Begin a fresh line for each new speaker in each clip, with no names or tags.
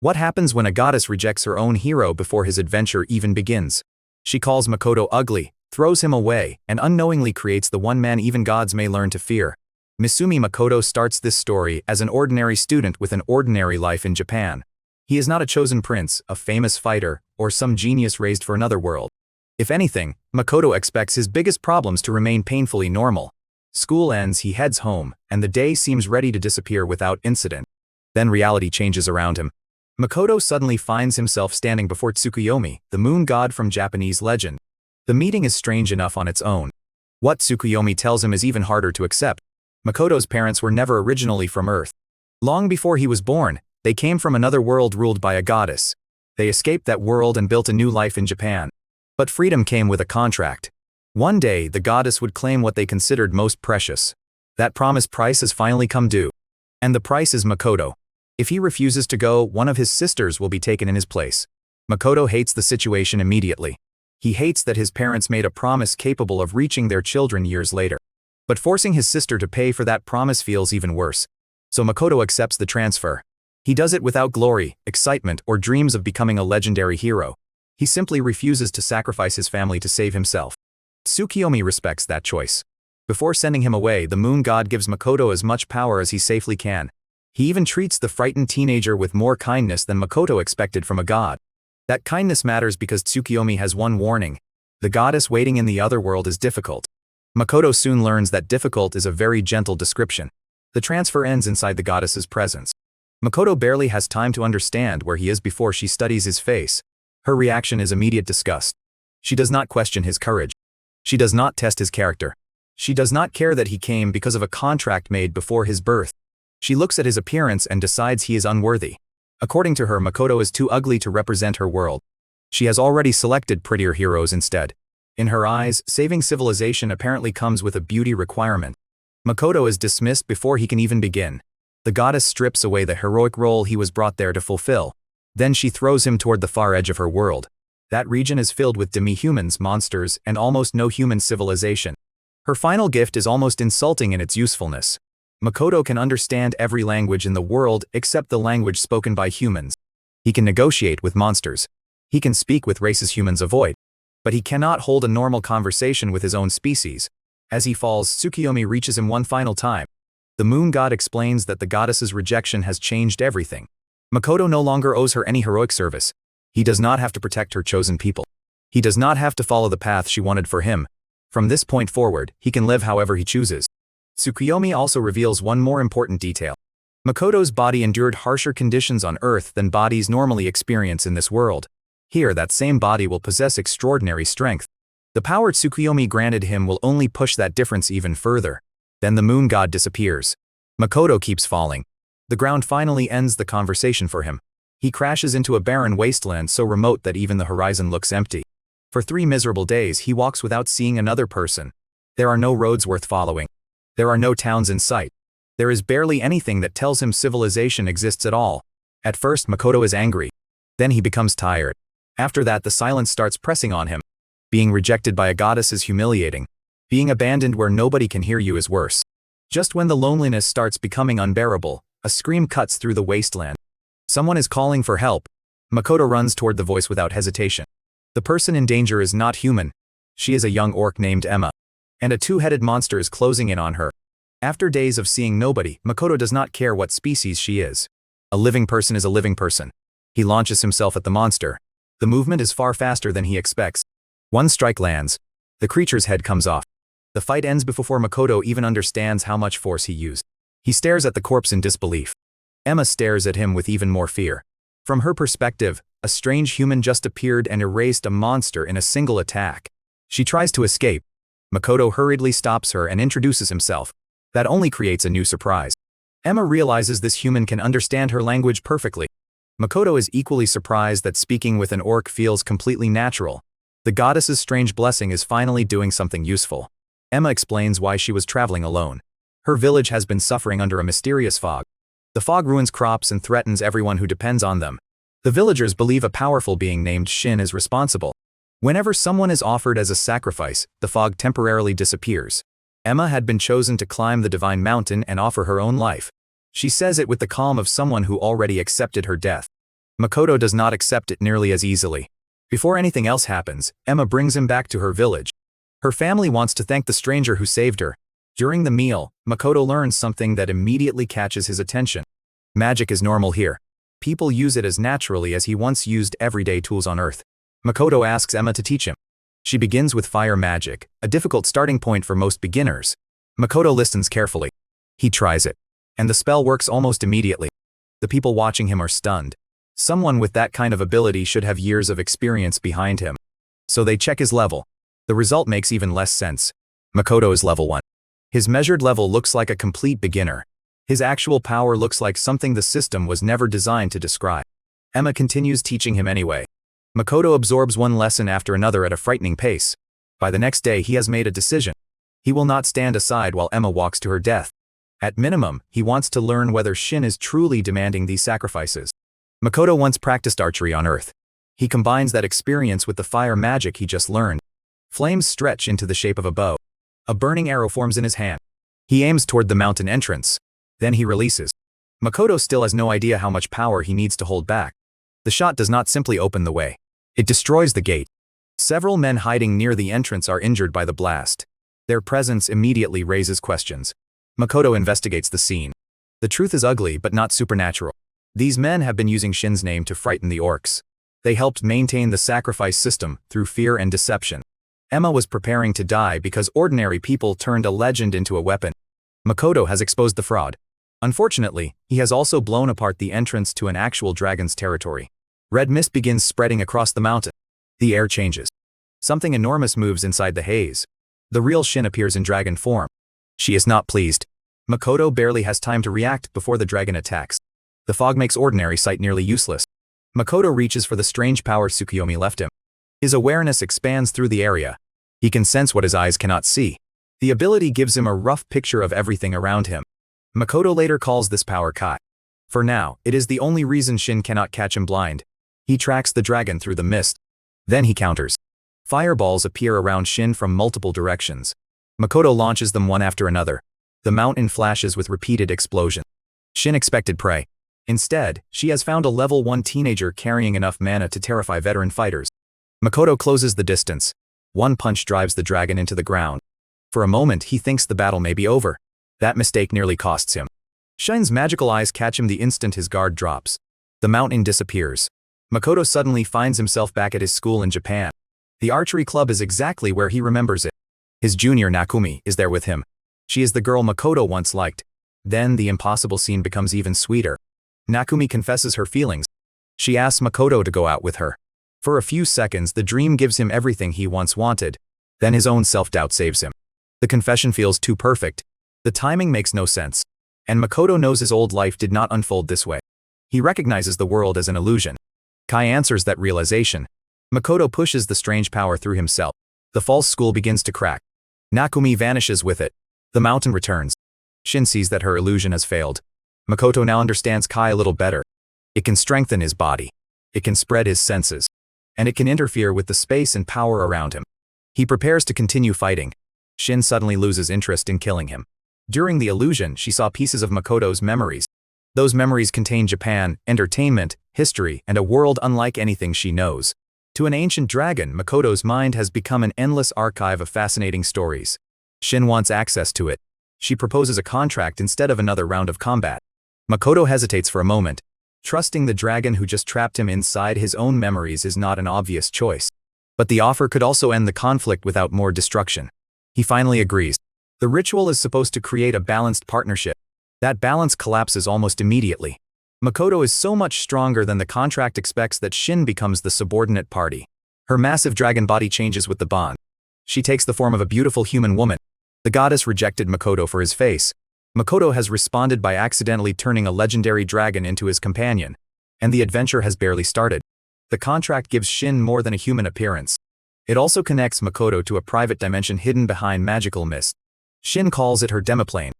What happens when a goddess rejects her own hero before his adventure even begins? She calls Makoto ugly, throws him away, and unknowingly creates the one man even gods may learn to fear. Misumi Makoto starts this story as an ordinary student with an ordinary life in Japan. He is not a chosen prince, a famous fighter, or some genius raised for another world. If anything, Makoto expects his biggest problems to remain painfully normal. School ends, he heads home, and the day seems ready to disappear without incident. Then reality changes around him. Makoto suddenly finds himself standing before Tsukuyomi, the moon god from Japanese legend. The meeting is strange enough on its own. What Tsukuyomi tells him is even harder to accept. Makoto's parents were never originally from Earth. Long before he was born, they came from another world ruled by a goddess. They escaped that world and built a new life in Japan. But freedom came with a contract. One day, the goddess would claim what they considered most precious. That promised price has finally come due. And the price is Makoto. If he refuses to go, one of his sisters will be taken in his place. Makoto hates the situation immediately. He hates that his parents made a promise capable of reaching their children years later. But forcing his sister to pay for that promise feels even worse. So Makoto accepts the transfer. He does it without glory, excitement, or dreams of becoming a legendary hero. He simply refuses to sacrifice his family to save himself. Tsukuyomi respects that choice. Before sending him away, the moon god gives Makoto as much power as he safely can. He even treats the frightened teenager with more kindness than Makoto expected from a god. That kindness matters because Tsukuyomi has one warning. The goddess waiting in the other world is difficult. Makoto soon learns that difficult is a very gentle description. The transfer ends inside the goddess's presence. Makoto barely has time to understand where he is before she studies his face. Her reaction is immediate disgust. She does not question his courage. She does not test his character. She does not care that he came because of a contract made before his birth. She looks at his appearance and decides he is unworthy. According to her, Makoto is too ugly to represent her world. She has already selected prettier heroes instead. In her eyes, saving civilization apparently comes with a beauty requirement. Makoto is dismissed before he can even begin. The goddess strips away the heroic role he was brought there to fulfill. Then she throws him toward the far edge of her world. That region is filled with demi-humans, monsters, and almost no human civilization. Her final gift is almost insulting in its usefulness. Makoto can understand every language in the world except the language spoken by humans. He can negotiate with monsters. He can speak with races humans avoid. But he cannot hold a normal conversation with his own species. As he falls, Tsukuyomi reaches him one final time. The moon god explains that the goddess's rejection has changed everything. Makoto no longer owes her any heroic service. He does not have to protect her chosen people. He does not have to follow the path she wanted for him. From this point forward, he can live however he chooses. Tsukuyomi also reveals one more important detail. Makoto's body endured harsher conditions on Earth than bodies normally experience in this world. Here, that same body will possess extraordinary strength. The power Tsukuyomi granted him will only push that difference even further. Then the moon god disappears. Makoto keeps falling. The ground finally ends the conversation for him. He crashes into a barren wasteland so remote that even the horizon looks empty. For 3 miserable days, he walks without seeing another person. There are no roads worth following. There are no towns in sight. There is barely anything that tells him civilization exists at all. At first, Makoto is angry. Then he becomes tired. After that, the silence starts pressing on him. Being rejected by a goddess is humiliating. Being abandoned where nobody can hear you is worse. Just when the loneliness starts becoming unbearable, a scream cuts through the wasteland. Someone is calling for help. Makoto runs toward the voice without hesitation. The person in danger is not human. She is a young orc named Emma. And a 2-headed monster is closing in on her. After days of seeing nobody, Makoto does not care what species she is. A living person is a living person. He launches himself at the monster. The movement is far faster than he expects. One strike lands. The creature's head comes off. The fight ends before Makoto even understands how much force he used. He stares at the corpse in disbelief. Emma stares at him with even more fear. From her perspective, a strange human just appeared and erased a monster in a single attack. She tries to escape. Makoto hurriedly stops her and introduces himself. That only creates a new surprise. Emma realizes this human can understand her language perfectly. Makoto is equally surprised that speaking with an orc feels completely natural. The goddess's strange blessing is finally doing something useful. Emma explains why she was traveling alone. Her village has been suffering under a mysterious fog. The fog ruins crops and threatens everyone who depends on them. The villagers believe a powerful being named Shin is responsible. Whenever someone is offered as a sacrifice, the fog temporarily disappears. Emma had been chosen to climb the divine mountain and offer her own life. She says it with the calm of someone who already accepted her death. Makoto does not accept it nearly as easily. Before anything else happens, Emma brings him back to her village. Her family wants to thank the stranger who saved her. During the meal, Makoto learns something that immediately catches his attention. Magic is normal here. People use it as naturally as he once used everyday tools on Earth. Makoto asks Emma to teach him. She begins with fire magic, a difficult starting point for most beginners. Makoto listens carefully. He tries it. And the spell works almost immediately. The people watching him are stunned. Someone with that kind of ability should have years of experience behind him. So they check his level. The result makes even less sense. Makoto is level 1. His measured level looks like a complete beginner. His actual power looks like something the system was never designed to describe. Emma continues teaching him anyway. Makoto absorbs one lesson after another at a frightening pace. By the next day he has made a decision. He will not stand aside while Emma walks to her death. At minimum, he wants to learn whether Shin is truly demanding these sacrifices. Makoto once practiced archery on Earth. He combines that experience with the fire magic he just learned. Flames stretch into the shape of a bow. A burning arrow forms in his hand. He aims toward the mountain entrance. Then he releases. Makoto still has no idea how much power he needs to hold back. The shot does not simply open the way. It destroys the gate. Several men hiding near the entrance are injured by the blast. Their presence immediately raises questions. Makoto investigates the scene. The truth is ugly but not supernatural. These men have been using Shin's name to frighten the orcs. They helped maintain the sacrifice system through fear and deception. Emma was preparing to die because ordinary people turned a legend into a weapon. Makoto has exposed the fraud. Unfortunately, he has also blown apart the entrance to an actual dragon's territory. Red mist begins spreading across the mountain. The air changes. Something enormous moves inside the haze. The real Shin appears in dragon form. She is not pleased. Makoto barely has time to react before the dragon attacks. The fog makes ordinary sight nearly useless. Makoto reaches for the strange power Tsukuyomi left him. His awareness expands through the area. He can sense what his eyes cannot see. The ability gives him a rough picture of everything around him. Makoto later calls this power Kai. For now, it is the only reason Shin cannot catch him blind. He tracks the dragon through the mist. Then he counters. Fireballs appear around Shin from multiple directions. Makoto launches them one after another. The mountain flashes with repeated explosions. Shin expected prey. Instead, she has found a level 1 teenager carrying enough mana to terrify veteran fighters. Makoto closes the distance. One punch drives the dragon into the ground. For a moment he thinks the battle may be over. That mistake nearly costs him. Shin's magical eyes catch him the instant his guard drops. The mountain disappears. Makoto suddenly finds himself back at his school in Japan. The archery club is exactly where he remembers it. His junior Nakumi is there with him. She is the girl Makoto once liked. Then the impossible scene becomes even sweeter. Nakumi confesses her feelings. She asks Makoto to go out with her. For a few seconds the dream gives him everything he once wanted. Then his own self-doubt saves him. The confession feels too perfect. The timing makes no sense. And Makoto knows his old life did not unfold this way. He recognizes the world as an illusion. Kai answers that realization. Makoto pushes the strange power through himself. The false school begins to crack. Nakumi vanishes with it. The mountain returns. Shin sees that her illusion has failed. Makoto now understands Kai a little better. It can strengthen his body. It can spread his senses. And it can interfere with the space and power around him. He prepares to continue fighting. Shin suddenly loses interest in killing him. During the illusion, she saw pieces of Makoto's memories. Those memories contain Japan, entertainment, history, and a world unlike anything she knows. To an ancient dragon, Makoto's mind has become an endless archive of fascinating stories. Shin wants access to it. She proposes a contract instead of another round of combat. Makoto hesitates for a moment. Trusting the dragon who just trapped him inside his own memories is not an obvious choice. But the offer could also end the conflict without more destruction. He finally agrees. The ritual is supposed to create a balanced partnership. That balance collapses almost immediately. Makoto is so much stronger than the contract expects that Shin becomes the subordinate party. Her massive dragon body changes with the bond. She takes the form of a beautiful human woman. The goddess rejected Makoto for his face. Makoto has responded by accidentally turning a legendary dragon into his companion. And the adventure has barely started. The contract gives Shin more than a human appearance. It also connects Makoto to a private dimension hidden behind magical mist. Shin calls it her demiplane.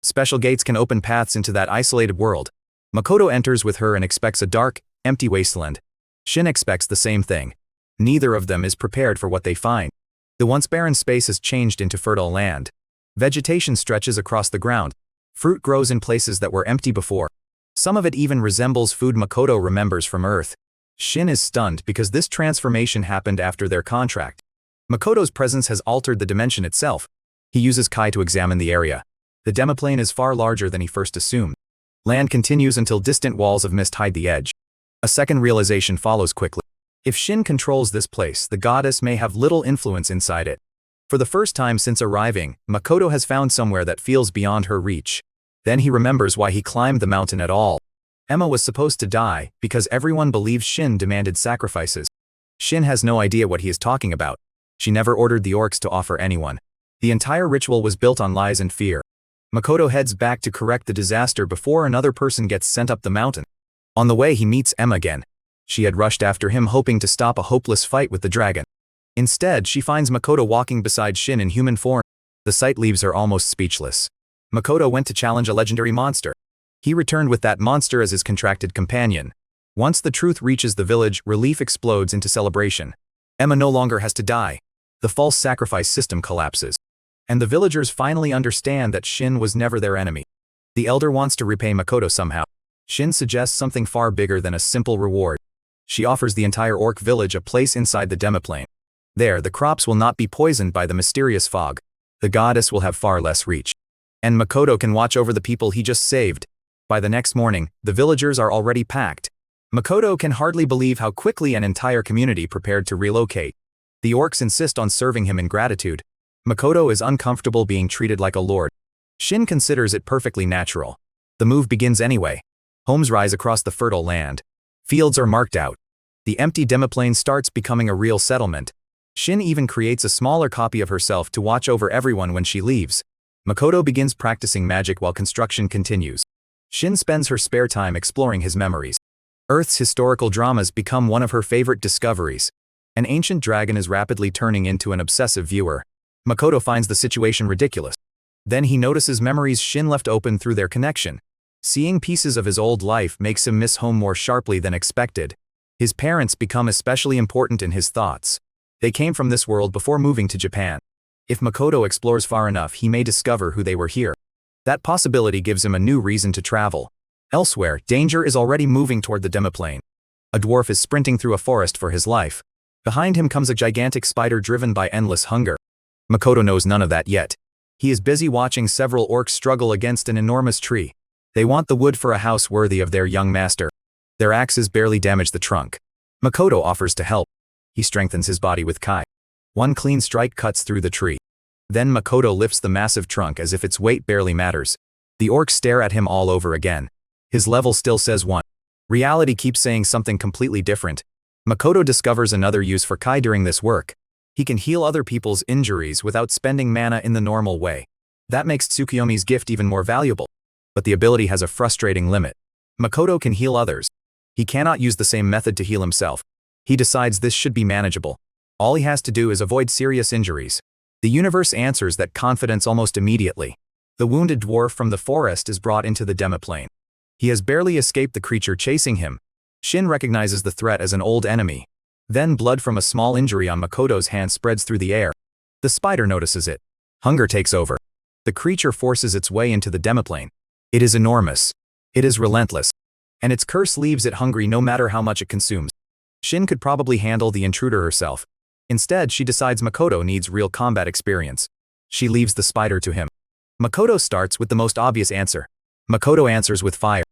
Special gates can open paths into that isolated world. Makoto enters with her and expects a dark, empty wasteland. Shin expects the same thing. Neither of them is prepared for what they find. The once barren space has changed into fertile land. Vegetation stretches across the ground. Fruit grows in places that were empty before. Some of it even resembles food Makoto remembers from Earth. Shin is stunned because this transformation happened after their contract. Makoto's presence has altered the dimension itself. He uses Kai to examine the area. The demiplane is far larger than he first assumed. Land continues until distant walls of mist hide the edge. A second realization follows quickly. If Shin controls this place, the goddess may have little influence inside it. For the first time since arriving, Makoto has found somewhere that feels beyond her reach. Then he remembers why he climbed the mountain at all. Emma was supposed to die because everyone believes Shin demanded sacrifices. Shin has no idea what he is talking about. She never ordered the orcs to offer anyone. The entire ritual was built on lies and fear. Makoto heads back to correct the disaster before another person gets sent up the mountain. On the way he meets Emma again. She had rushed after him hoping to stop a hopeless fight with the dragon. Instead, she finds Makoto walking beside Shin in human form. The sight leaves her almost speechless. Makoto went to challenge a legendary monster. He returned with that monster as his contracted companion. Once the truth reaches the village, relief explodes into celebration. Emma no longer has to die. The false sacrifice system collapses. And the villagers finally understand that Shin was never their enemy. The elder wants to repay Makoto somehow. Shin suggests something far bigger than a simple reward. She offers the entire orc village a place inside the demiplane. There, the crops will not be poisoned by the mysterious fog. The goddess will have far less reach. And Makoto can watch over the people he just saved. By the next morning, the villagers are already packed. Makoto can hardly believe how quickly an entire community prepared to relocate. The orcs insist on serving him in gratitude. Makoto is uncomfortable being treated like a lord. Shin considers it perfectly natural. The move begins anyway. Homes rise across the fertile land. Fields are marked out. The empty demiplane starts becoming a real settlement. Shin even creates a smaller copy of herself to watch over everyone when she leaves. Makoto begins practicing magic while construction continues. Shin spends her spare time exploring his memories. Earth's historical dramas become one of her favorite discoveries. An ancient dragon is rapidly turning into an obsessive viewer. Makoto finds the situation ridiculous. Then he notices memories Shin left open through their connection. Seeing pieces of his old life makes him miss home more sharply than expected. His parents become especially important in his thoughts. They came from this world before moving to Japan. If Makoto explores far enough, he may discover who they were here. That possibility gives him a new reason to travel. Elsewhere, danger is already moving toward the demiplane. A dwarf is sprinting through a forest for his life. Behind him comes a gigantic spider driven by endless hunger. Makoto knows none of that yet. He is busy watching several orcs struggle against an enormous tree. They want the wood for a house worthy of their young master. Their axes barely damage the trunk. Makoto offers to help. He strengthens his body with Kai. One clean strike cuts through the tree. Then Makoto lifts the massive trunk as if its weight barely matters. The orcs stare at him all over again. His level still says 1. Reality keeps saying something completely different. Makoto discovers another use for Kai during this work. He can heal other people's injuries without spending mana in the normal way. That makes Tsukuyomi's gift even more valuable. But the ability has a frustrating limit. Makoto can heal others. He cannot use the same method to heal himself. He decides this should be manageable. All he has to do is avoid serious injuries. The universe answers that confidence almost immediately. The wounded dwarf from the forest is brought into the demiplane. He has barely escaped the creature chasing him. Shin recognizes the threat as an old enemy. Then blood from a small injury on Makoto's hand spreads through the air. The spider notices it. Hunger takes over. The creature forces its way into the demiplane. It is enormous. It is relentless. And its curse leaves it hungry no matter how much it consumes. Shin could probably handle the intruder herself. Instead, she decides Makoto needs real combat experience. She leaves the spider to him. Makoto starts with the most obvious answer. Makoto answers with fire.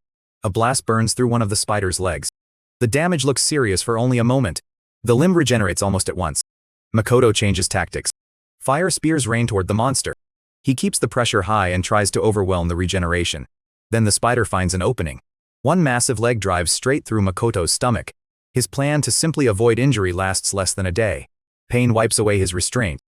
A blast burns through one of the spider's legs. The damage looks serious for only a moment. The limb regenerates almost at once. Makoto changes tactics. Fire spears rain toward the monster. He keeps the pressure high and tries to overwhelm the regeneration. Then the spider finds an opening. One massive leg drives straight through Makoto's stomach. His plan to simply avoid injury lasts less than a day. Pain wipes away his restraint.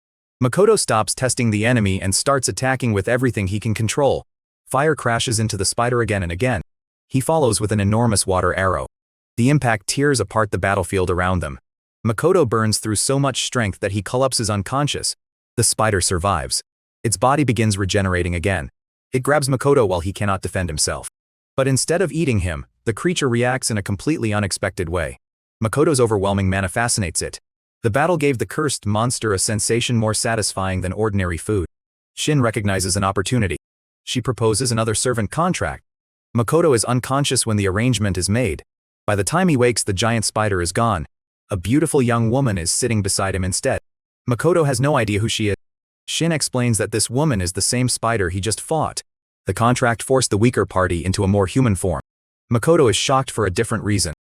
Makoto stops testing the enemy and starts attacking with everything he can control. Fire crashes into the spider again and again. He follows with an enormous water arrow. The impact tears apart the battlefield around them. Makoto burns through so much strength that he collapses unconscious. The spider survives. Its body begins regenerating again. It grabs Makoto while he cannot defend himself. But instead of eating him, the creature reacts in a completely unexpected way. Makoto's overwhelming mana fascinates it. The battle gave the cursed monster a sensation more satisfying than ordinary food. Shin recognizes an opportunity. She proposes another servant contract. Makoto is unconscious when the arrangement is made. By the time he wakes, the giant spider is gone. A beautiful young woman is sitting beside him instead. Makoto has no idea who she is. Shin explains that this woman is the same spider he just fought. The contract forced the weaker party into a more human form. Makoto is shocked for a different reason.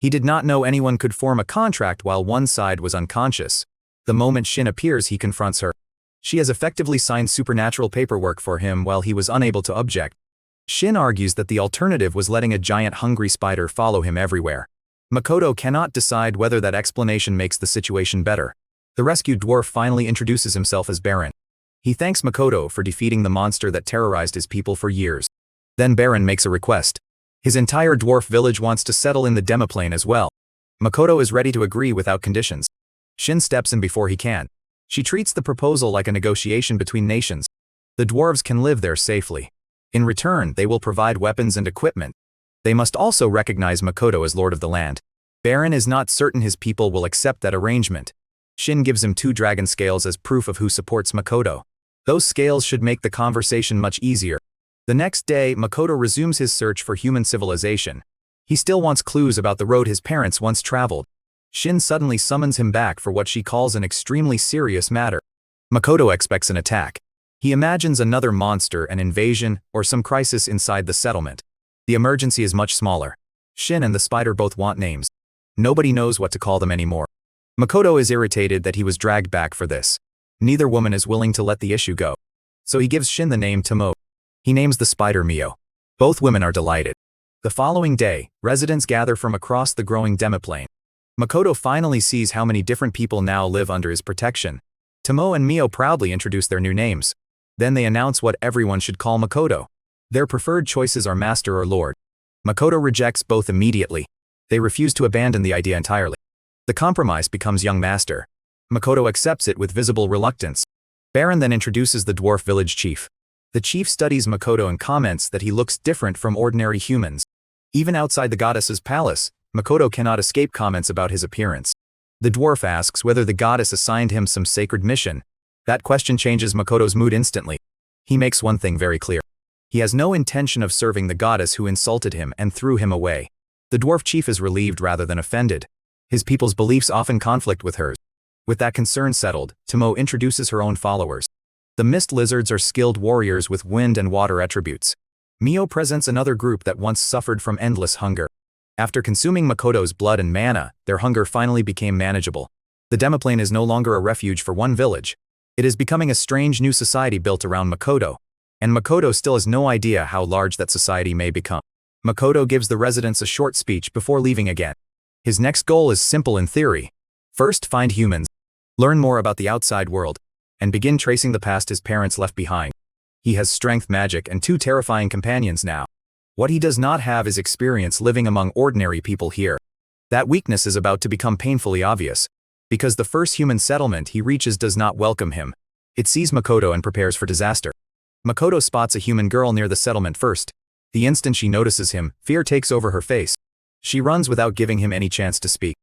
He did not know anyone could form a contract while one side was unconscious. The moment Shin appears, he confronts her. She has effectively signed supernatural paperwork for him while he was unable to object. Shin argues that the alternative was letting a giant hungry spider follow him everywhere. Makoto cannot decide whether that explanation makes the situation better. The rescued dwarf finally introduces himself as Baron. He thanks Makoto for defeating the monster that terrorized his people for years. Then Baron makes a request. His entire dwarf village wants to settle in the demiplane as well. Makoto is ready to agree without conditions. Shin steps in before he can. She treats the proposal like a negotiation between nations. The dwarves can live there safely. In return, they will provide weapons and equipment. They must also recognize Makoto as lord of the land. Baron is not certain his people will accept that arrangement. Shin gives him 2 dragon scales as proof of who supports Makoto. Those scales should make the conversation much easier. The next day, Makoto resumes his search for human civilization. He still wants clues about the road his parents once traveled. Shin suddenly summons him back for what she calls an extremely serious matter. Makoto expects an attack. He imagines another monster, an invasion, or some crisis inside the settlement. The emergency is much smaller. Shin and the spider both want names. Nobody knows what to call them anymore. Makoto is irritated that he was dragged back for this. Neither woman is willing to let the issue go. So he gives Shin the name Tomo. He names the spider Mio. Both women are delighted. The following day, residents gather from across the growing demiplane. Makoto finally sees how many different people now live under his protection. Tomo and Mio proudly introduce their new names. Then they announce what everyone should call Makoto. Their preferred choices are master or lord. Makoto rejects both immediately. They refuse to abandon the idea entirely. The compromise becomes young master. Makoto accepts it with visible reluctance. Baron then introduces the dwarf village chief. The chief studies Makoto and comments that he looks different from ordinary humans. Even outside the goddess's palace, Makoto cannot escape comments about his appearance. The dwarf asks whether the goddess assigned him some sacred mission. That question changes Makoto's mood instantly. He makes one thing very clear. He has no intention of serving the goddess who insulted him and threw him away. The dwarf chief is relieved rather than offended. His people's beliefs often conflict with hers. With that concern settled, Tomo introduces her own followers. The mist lizards are skilled warriors with wind and water attributes. Mio presents another group that once suffered from endless hunger. After consuming Makoto's blood and mana, their hunger finally became manageable. The demiplane is no longer a refuge for one village. It is becoming a strange new society built around Makoto. And Makoto still has no idea how large that society may become. Makoto gives the residents a short speech before leaving again. His next goal is simple in theory. First, find humans. Learn more about the outside world. And begin tracing the past his parents left behind. He has strength, magic, and 2 terrifying companions now. What he does not have is experience living among ordinary people here. That weakness is about to become painfully obvious. Because the first human settlement he reaches does not welcome him. It sees Makoto and prepares for disaster. Makoto spots a human girl near the settlement first. The instant she notices him, fear takes over her face. She runs without giving him any chance to speak.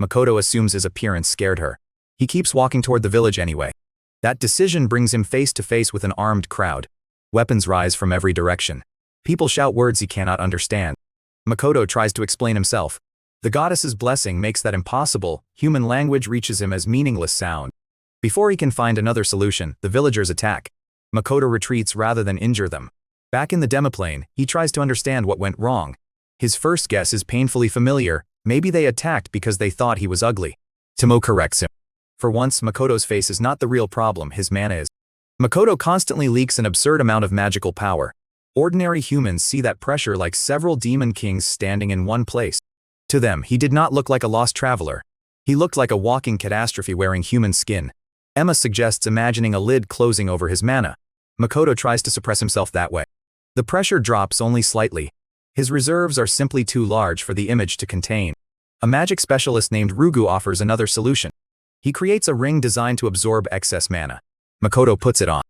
Makoto assumes his appearance scared her. He keeps walking toward the village anyway. That decision brings him face to face with an armed crowd. Weapons rise from every direction. People shout words he cannot understand. Makoto tries to explain himself. The goddess's blessing makes that impossible. Human language reaches him as meaningless sound. Before he can find another solution, the villagers attack. Makoto retreats rather than injure them. Back in the demiplane, he tries to understand what went wrong. His first guess is painfully familiar. Maybe they attacked because they thought he was ugly. Tomo corrects him. For once, Makoto's face is not the real problem, his mana is. Makoto constantly leaks an absurd amount of magical power. Ordinary humans see that pressure like several demon kings standing in one place. To them, he did not look like a lost traveler. He looked like a walking catastrophe wearing human skin. Emma suggests imagining a lid closing over his mana. Makoto tries to suppress himself that way. The pressure drops only slightly. His reserves are simply too large for the image to contain. A magic specialist named Rugu offers another solution. He creates a ring designed to absorb excess mana. Makoto puts it on.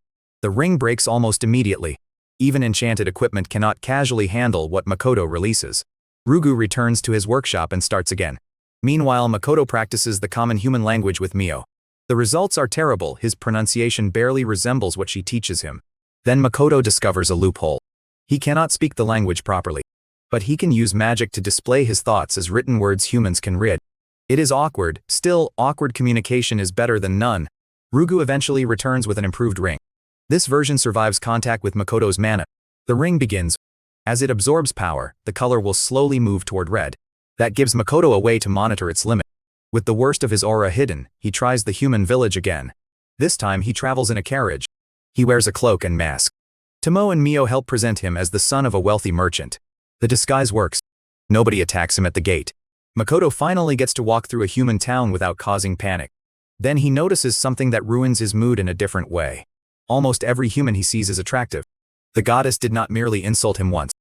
The ring breaks almost immediately. Even enchanted equipment cannot casually handle what Makoto releases. Rugu returns to his workshop and starts again. Meanwhile, Makoto practices the common human language with Mio. The results are terrible. His pronunciation barely resembles what she teaches him. Then Makoto discovers a loophole. He cannot speak the language properly, but he can use magic to display his thoughts as written words humans can read. It is awkward, still, awkward communication is better than none. Rugu eventually returns with an improved ring. This version survives contact with Makoto's mana. The ring begins. As it absorbs power, the color will slowly move toward red. That gives Makoto a way to monitor its limit. With the worst of his aura hidden, he tries the human village again. This time he travels in a carriage. He wears a cloak and mask. Tomo and Mio help present him as the son of a wealthy merchant. The disguise works. Nobody attacks him at the gate. Makoto finally gets to walk through a human town without causing panic. Then he notices something that ruins his mood in a different way. Almost every human he sees is attractive. The goddess did not merely insult him once.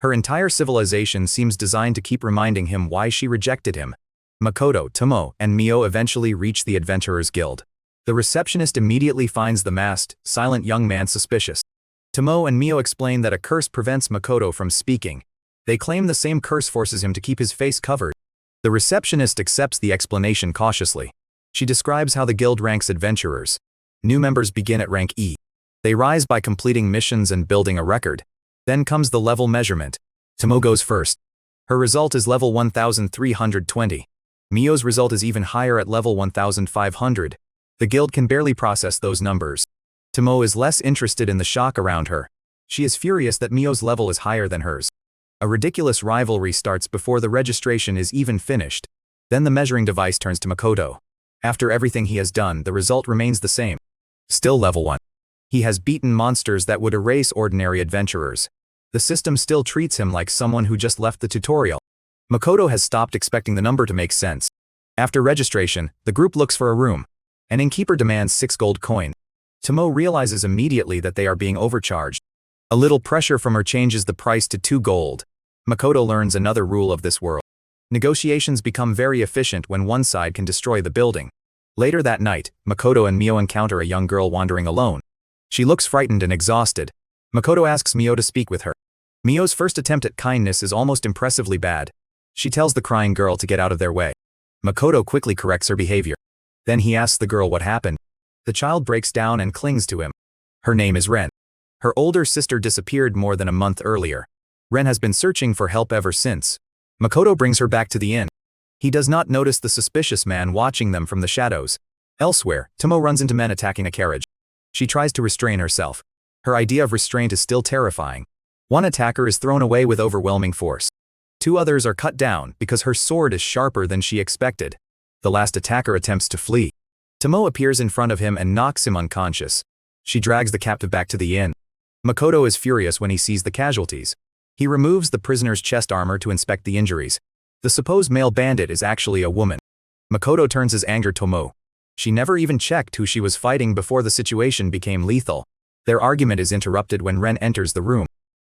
Her entire civilization seems designed to keep reminding him why she rejected him. Makoto, Tomo, and Mio eventually reach the Adventurers Guild. The receptionist immediately finds the masked, silent young man suspicious. Tomo and Mio explain that a curse prevents Makoto from speaking. They claim the same curse forces him to keep his face covered. The receptionist accepts the explanation cautiously. She describes how the guild ranks adventurers. New members begin at rank E. They rise by completing missions and building a record. Then comes the level measurement. Tomo goes first. Her result is level 1320. Mio's result is even higher at level 1500. The guild can barely process those numbers. Tomo is less interested in the shock around her. She is furious that Mio's level is higher than hers. A ridiculous rivalry starts before the registration is even finished. Then the measuring device turns to Makoto. After everything he has done, the result remains the same. Still level 1. He has beaten monsters that would erase ordinary adventurers. The system still treats him like someone who just left the tutorial. Makoto has stopped expecting the number to make sense. After registration, the group looks for a room. An innkeeper demands 6 gold coins. Tomo realizes immediately that they are being overcharged. A little pressure from her changes the price to 2 gold. Makoto learns another rule of this world. Negotiations become very efficient when one side can destroy the building. Later that night, Makoto and Mio encounter a young girl wandering alone. She looks frightened and exhausted. Makoto asks Mio to speak with her. Mio's first attempt at kindness is almost impressively bad. She tells the crying girl to get out of their way. Makoto quickly corrects her behavior. Then he asks the girl what happened. The child breaks down and clings to him. Her name is Ren. Her older sister disappeared more than a month earlier. Ren has been searching for help ever since. Makoto brings her back to the inn. He does not notice the suspicious man watching them from the shadows. Elsewhere, Tomo runs into men attacking a carriage. She tries to restrain herself. Her idea of restraint is still terrifying. One attacker is thrown away with overwhelming force. 2 others are cut down because her sword is sharper than she expected. The last attacker attempts to flee. Tomo appears in front of him and knocks him unconscious. She drags the captive back to the inn. Makoto is furious when he sees the casualties. He removes the prisoner's chest armor to inspect the injuries. The supposed male bandit is actually a woman. Makoto turns his anger to Tomo. She never even checked who she was fighting before the situation became lethal. Their argument is interrupted when Ren enters the room.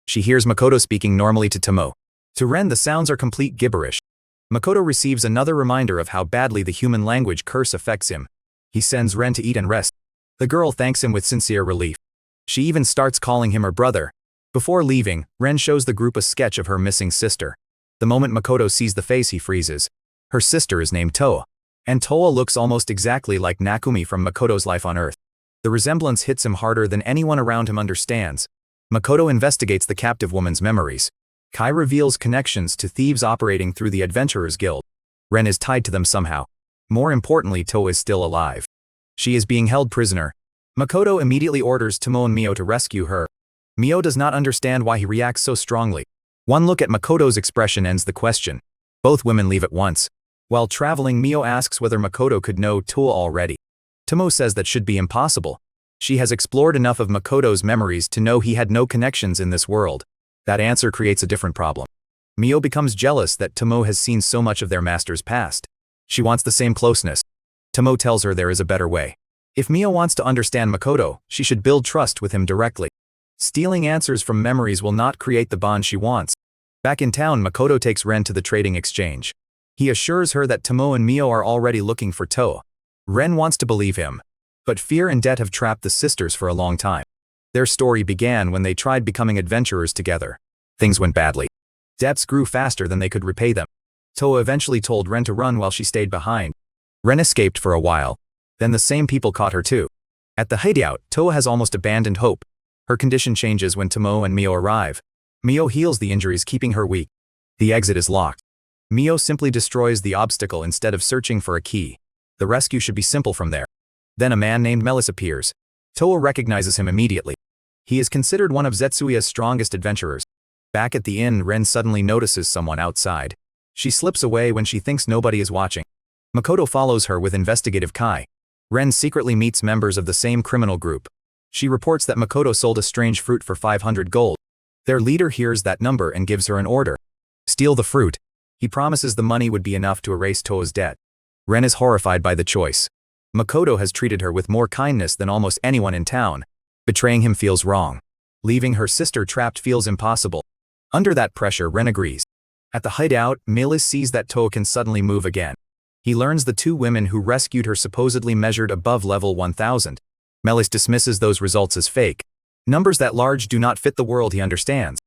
She hears Makoto speaking normally to Tomo. To Ren, the sounds are complete gibberish. Makoto receives another reminder of how badly the human language curse affects him. He sends Ren to eat and rest. The girl thanks him with sincere relief. She even starts calling him her brother. Before leaving, Ren shows the group a sketch of her missing sister. The moment Makoto sees the face, he freezes. Her sister is named Toa. And Toa looks almost exactly like Nakumi from Makoto's life on Earth. The resemblance hits him harder than anyone around him understands. Makoto investigates the captive woman's memories. Kai reveals connections to thieves operating through the Adventurers Guild. Ren is tied to them somehow. More importantly, Toa is still alive. She is being held prisoner. Makoto immediately orders Tomo and Mio to rescue her. Mio does not understand why he reacts so strongly. One look at Makoto's expression ends the question. Both women leave at once. While traveling, Mio asks whether Makoto could know Toa already. Tomo says that should be impossible. She has explored enough of Makoto's memories to know he had no connections in this world. That answer creates a different problem. Mio becomes jealous that Tomo has seen so much of their master's past. She wants the same closeness. Tomo tells her there is a better way. If Mio wants to understand Makoto, she should build trust with him directly. Stealing answers from memories will not create the bond she wants. Back in town, Makoto takes Ren to the trading exchange. He assures her that Tomo and Mio are already looking for Toa. Ren wants to believe him. But fear and debt have trapped the sisters for a long time. Their story began when they tried becoming adventurers together. Things went badly. Debts grew faster than they could repay them. Toa eventually told Ren to run while she stayed behind. Ren escaped for a while. Then the same people caught her too. At the hideout, Toa has almost abandoned hope. Her condition changes when Tomo and Mio arrive. Mio heals the injuries, keeping her weak. The exit is locked. Mio simply destroys the obstacle instead of searching for a key. The rescue should be simple from there. Then a man named Melis appears. Toa recognizes him immediately. He is considered one of Zetsuya's strongest adventurers. Back at the inn, Ren suddenly notices someone outside. She slips away when she thinks nobody is watching. Makoto follows her with investigative Kai. Ren secretly meets members of the same criminal group. She reports that Makoto sold a strange fruit for 500 gold. Their leader hears that number and gives her an order. Steal the fruit. He promises the money would be enough to erase Toa's debt. Ren is horrified by the choice. Makoto has treated her with more kindness than almost anyone in town. Betraying him feels wrong. Leaving her sister trapped feels impossible. Under that pressure, Ren agrees. At the hideout, Melis sees that Toa can suddenly move again. He learns the two women who rescued her supposedly measured above level 1000. Melis dismisses those results as fake. Numbers that large do not fit the world he understands.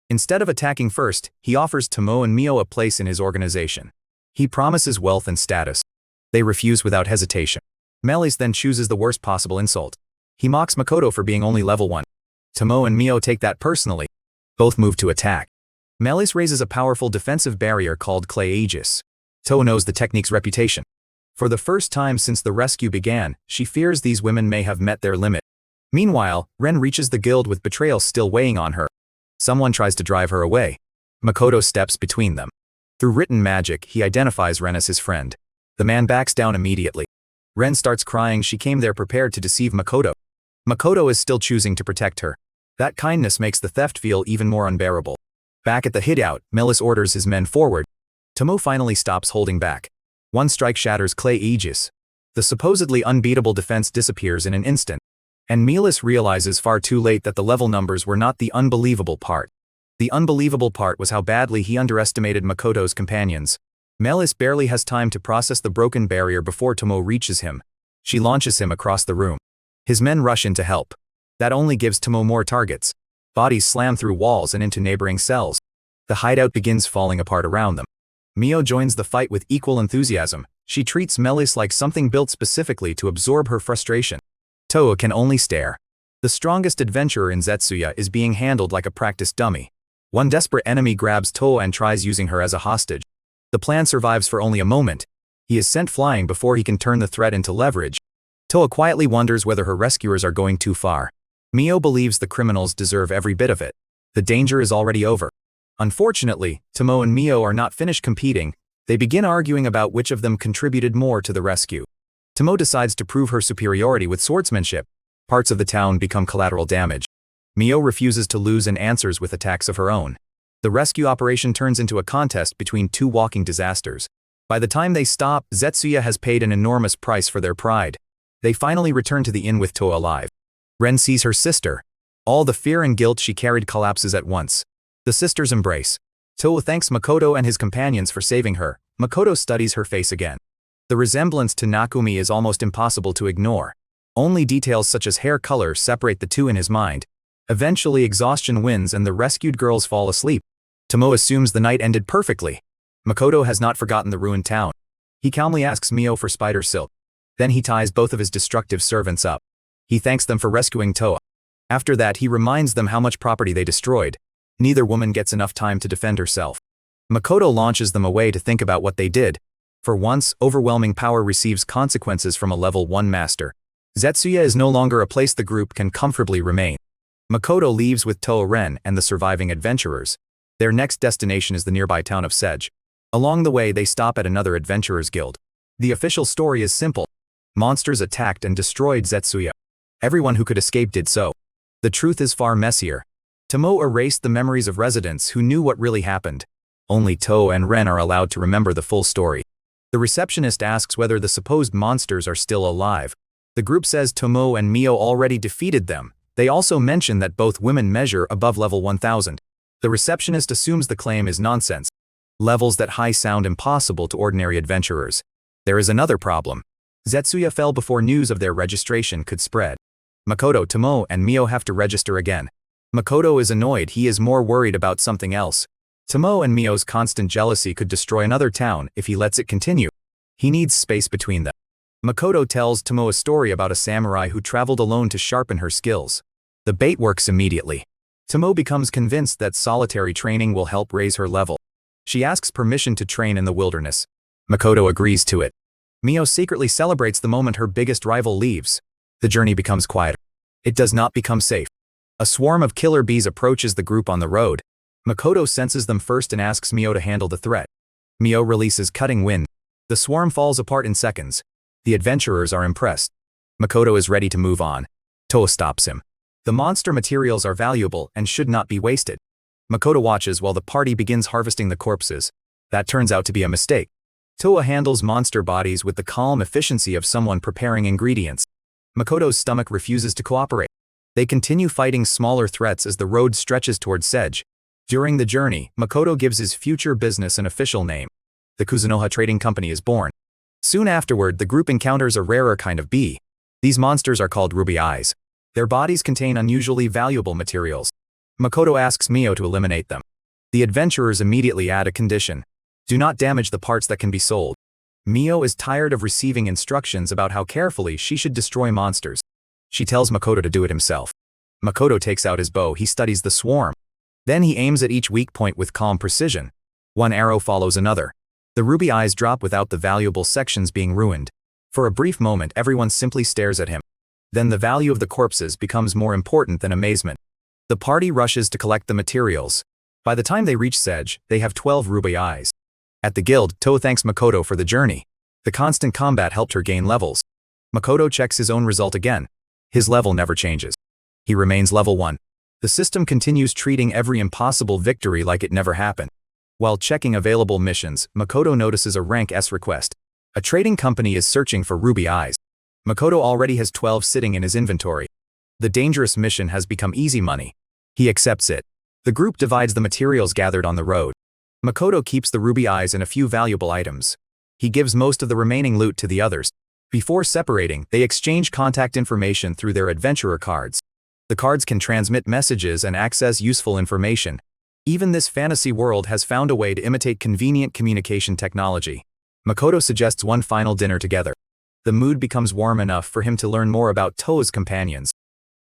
Instead of attacking first, he offers Tomo and Mio a place in his organization. He promises wealth and status. They refuse without hesitation. Melis then chooses the worst possible insult. He mocks Makoto for being only level 1. Tomo and Mio take that personally. Both move to attack. Melis raises a powerful defensive barrier called Clay Aegis. Toa knows the technique's reputation. For the first time since the rescue began, she fears these women may have met their limit. Meanwhile, Ren reaches the guild with betrayal still weighing on her. Someone tries to drive her away. Makoto steps between them. Through written magic, he identifies Ren as his friend. The man backs down immediately. Ren starts crying. She came there prepared to deceive Makoto. Makoto is still choosing to protect her. That kindness makes the theft feel even more unbearable. Back at the hideout, Melis orders his men forward. Tomo finally stops holding back. One strike shatters Clay Aegis. The supposedly unbeatable defense disappears in an instant. And Melis realizes far too late that the level numbers were not the unbelievable part. The unbelievable part was how badly he underestimated Makoto's companions. Melis barely has time to process the broken barrier before Tomo reaches him. She launches him across the room. His men rush in to help. That only gives Tomo more targets. Bodies slam through walls and into neighboring cells. The hideout begins falling apart around them. Mio joins the fight with equal enthusiasm. She treats Melis like something built specifically to absorb her frustration. Toa can only stare. The strongest adventurer in Zetsuya is being handled like a practice dummy. One desperate enemy grabs Toa and tries using her as a hostage. The plan survives for only a moment. He is sent flying before he can turn the threat into leverage. Toa quietly wonders whether her rescuers are going too far. Mio believes the criminals deserve every bit of it. The danger is already over. Unfortunately, Tomo and Mio are not finished competing. They begin arguing about which of them contributed more to the rescue. Tomo decides to prove her superiority with swordsmanship. Parts of the town become collateral damage. Mio refuses to lose and answers with attacks of her own. The rescue operation turns into a contest between two walking disasters. By the time they stop, Zetsuya has paid an enormous price for their pride. They finally return to the inn with Toa alive. Ren sees her sister. All the fear and guilt she carried collapses at once. The sisters embrace. Toa thanks Makoto and his companions for saving her. Makoto studies her face again. The resemblance to Nakumi is almost impossible to ignore. Only details such as hair color separate the two in his mind. Eventually exhaustion wins and the rescued girls fall asleep. Tomo assumes the night ended perfectly. Makoto has not forgotten the ruined town. He calmly asks Mio for spider silk. Then he ties both of his destructive servants up. He thanks them for rescuing Toa. After that, he reminds them how much property they destroyed. Neither woman gets enough time to defend herself. Makoto launches them away to think about what they did. For once, overwhelming power receives consequences from a level 1 master. Zetsuya is no longer a place the group can comfortably remain. Makoto leaves with Toa, Ren, and the surviving adventurers. Their next destination is the nearby town of Sedge. Along the way, they stop at another adventurers guild. The official story is simple. Monsters attacked and destroyed Zetsuya. Everyone who could escape did so. The truth is far messier. Tomo erased the memories of residents who knew what really happened. Only Toa and Ren are allowed to remember the full story. The receptionist asks whether the supposed monsters are still alive. The group says Tomo and Mio already defeated them. They also mention that both women measure above level 1000. The receptionist assumes the claim is nonsense. Levels that high sound impossible to ordinary adventurers. There is another problem. Zetsuya fell before news of their registration could spread. Makoto, Tomo, and Mio have to register again. Makoto is annoyed. He is more worried about something else. Tomo and Mio's constant jealousy could destroy another town if he lets it continue. He needs space between them. Makoto tells Tomo a story about a samurai who traveled alone to sharpen her skills. The bait works immediately. Tomo becomes convinced that solitary training will help raise her level. She asks permission to train in the wilderness. Makoto agrees to it. Mio secretly celebrates the moment her biggest rival leaves. The journey becomes quieter. It does not become safe. A swarm of killer bees approaches the group on the road. Makoto senses them first and asks Mio to handle the threat. Mio releases cutting wind. The swarm falls apart in seconds. The adventurers are impressed. Makoto is ready to move on. Toa stops him. The monster materials are valuable and should not be wasted. Makoto watches while the party begins harvesting the corpses. That turns out to be a mistake. Toa handles monster bodies with the calm efficiency of someone preparing ingredients. Makoto's stomach refuses to cooperate. They continue fighting smaller threats as the road stretches towards Sedge. During the journey, Makoto gives his future business an official name. The Kuzunoha Trading Company is born. Soon afterward, the group encounters a rarer kind of bee. These monsters are called ruby eyes. Their bodies contain unusually valuable materials. Makoto asks Mio to eliminate them. The adventurers immediately add a condition. Do not damage the parts that can be sold. Mio is tired of receiving instructions about how carefully she should destroy monsters. She tells Makoto to do it himself. Makoto takes out his bow. He studies the swarm. Then he aims at each weak point with calm precision. One arrow follows another. The ruby eyes drop without the valuable sections being ruined. For a brief moment, everyone simply stares at him. Then the value of the corpses becomes more important than amazement. The party rushes to collect the materials. By the time they reach Sedge, they have 12 ruby eyes. At the guild, Toa thanks Makoto for the journey. The constant combat helped her gain levels. Makoto checks his own result again. His level never changes. He remains level 1. The system continues treating every impossible victory like it never happened. While checking available missions, Makoto notices a rank S request. A trading company is searching for ruby eyes. Makoto already has 12 sitting in his inventory. The dangerous mission has become easy money. He accepts it. The group divides the materials gathered on the road. Makoto keeps the ruby eyes and a few valuable items. He gives most of the remaining loot to the others. Before separating, they exchange contact information through their adventurer cards. The cards can transmit messages and access useful information. Even this fantasy world has found a way to imitate convenient communication technology. Makoto suggests one final dinner together. The mood becomes warm enough for him to learn more about Toa's companions.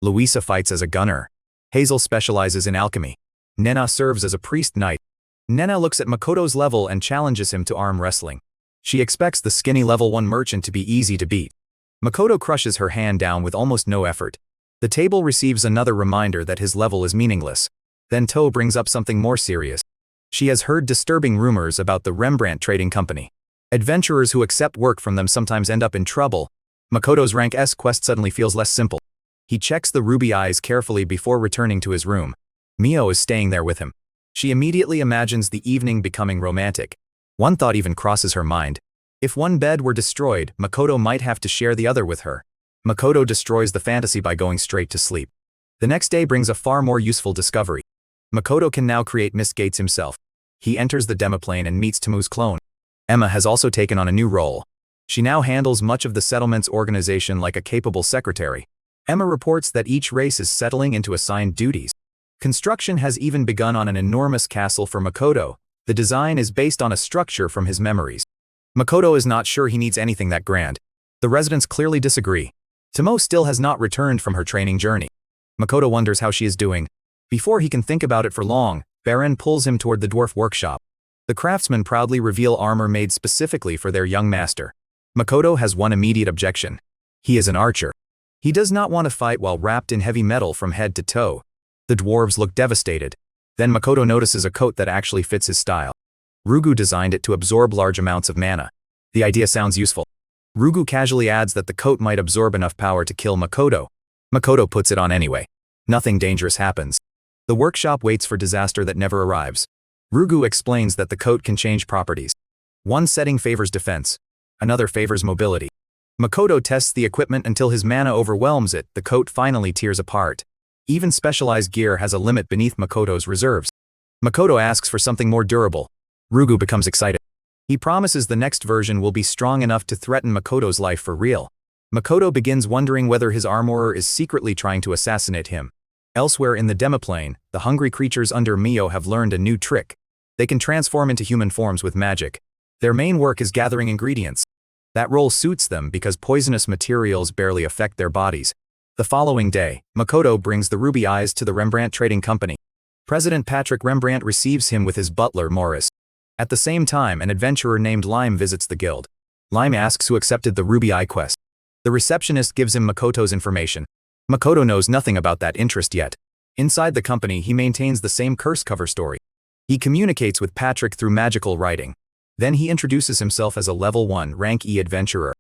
Luisa fights as a gunner. Hazel specializes in alchemy. Nena serves as a priest knight. Nena looks at Makoto's level and challenges him to arm wrestling. She expects the skinny level 1 merchant to be easy to beat. Makoto crushes her hand down with almost no effort. The table receives another reminder that his level is meaningless. Then Toa brings up something more serious. She has heard disturbing rumors about the Rembrandt Trading Company. Adventurers who accept work from them sometimes end up in trouble. Makoto's rank S quest suddenly feels less simple. He checks the ruby eyes carefully before returning to his room. Mio is staying there with him. She immediately imagines the evening becoming romantic. One thought even crosses her mind. If one bed were destroyed, Makoto might have to share the other with her. Makoto destroys the fantasy by going straight to sleep. The next day brings a far more useful discovery. Makoto can now create mist gates himself. He enters the demoplane and meets Tomo's clone. Emma has also taken on a new role. She now handles much of the settlement's organization like a capable secretary. Emma reports that each race is settling into assigned duties. Construction has even begun on an enormous castle for Makoto. The design is based on a structure from his memories. Makoto is not sure he needs anything that grand. The residents clearly disagree. Tomo still has not returned from her training journey. Makoto wonders how she is doing. Before he can think about it for long, Baron pulls him toward the dwarf workshop. The craftsmen proudly reveal armor made specifically for their young master. Makoto has one immediate objection. He is an archer. He does not want to fight while wrapped in heavy metal from head to toe. The dwarves look devastated. Then Makoto notices a coat that actually fits his style. Rugu designed it to absorb large amounts of mana. The idea sounds useful. Rugu casually adds that the coat might absorb enough power to kill Makoto. Makoto puts it on anyway. Nothing dangerous happens. The workshop waits for disaster that never arrives. Rugu explains that the coat can change properties. One setting favors defense. Another favors mobility. Makoto tests the equipment until his mana overwhelms it. The coat finally tears apart. Even specialized gear has a limit beneath Makoto's reserves. Makoto asks for something more durable. Rugu becomes excited. He promises the next version will be strong enough to threaten Makoto's life for real. Makoto begins wondering whether his armorer is secretly trying to assassinate him. Elsewhere in the demoplane, the hungry creatures under Mio have learned a new trick. They can transform into human forms with magic. Their main work is gathering ingredients. That role suits them because poisonous materials barely affect their bodies. The following day, Makoto brings the ruby eyes to the Rembrandt Trading Company. President Patrick Rembrandt receives him with his butler Morris. At the same time, an adventurer named Lime visits the guild. Lime asks who accepted the ruby eye quest. The receptionist gives him Makoto's information. Makoto knows nothing about that interest yet. Inside the company, he maintains the same curse cover story. He communicates with Patrick through magical writing. Then he introduces himself as a level 1 rank E adventurer.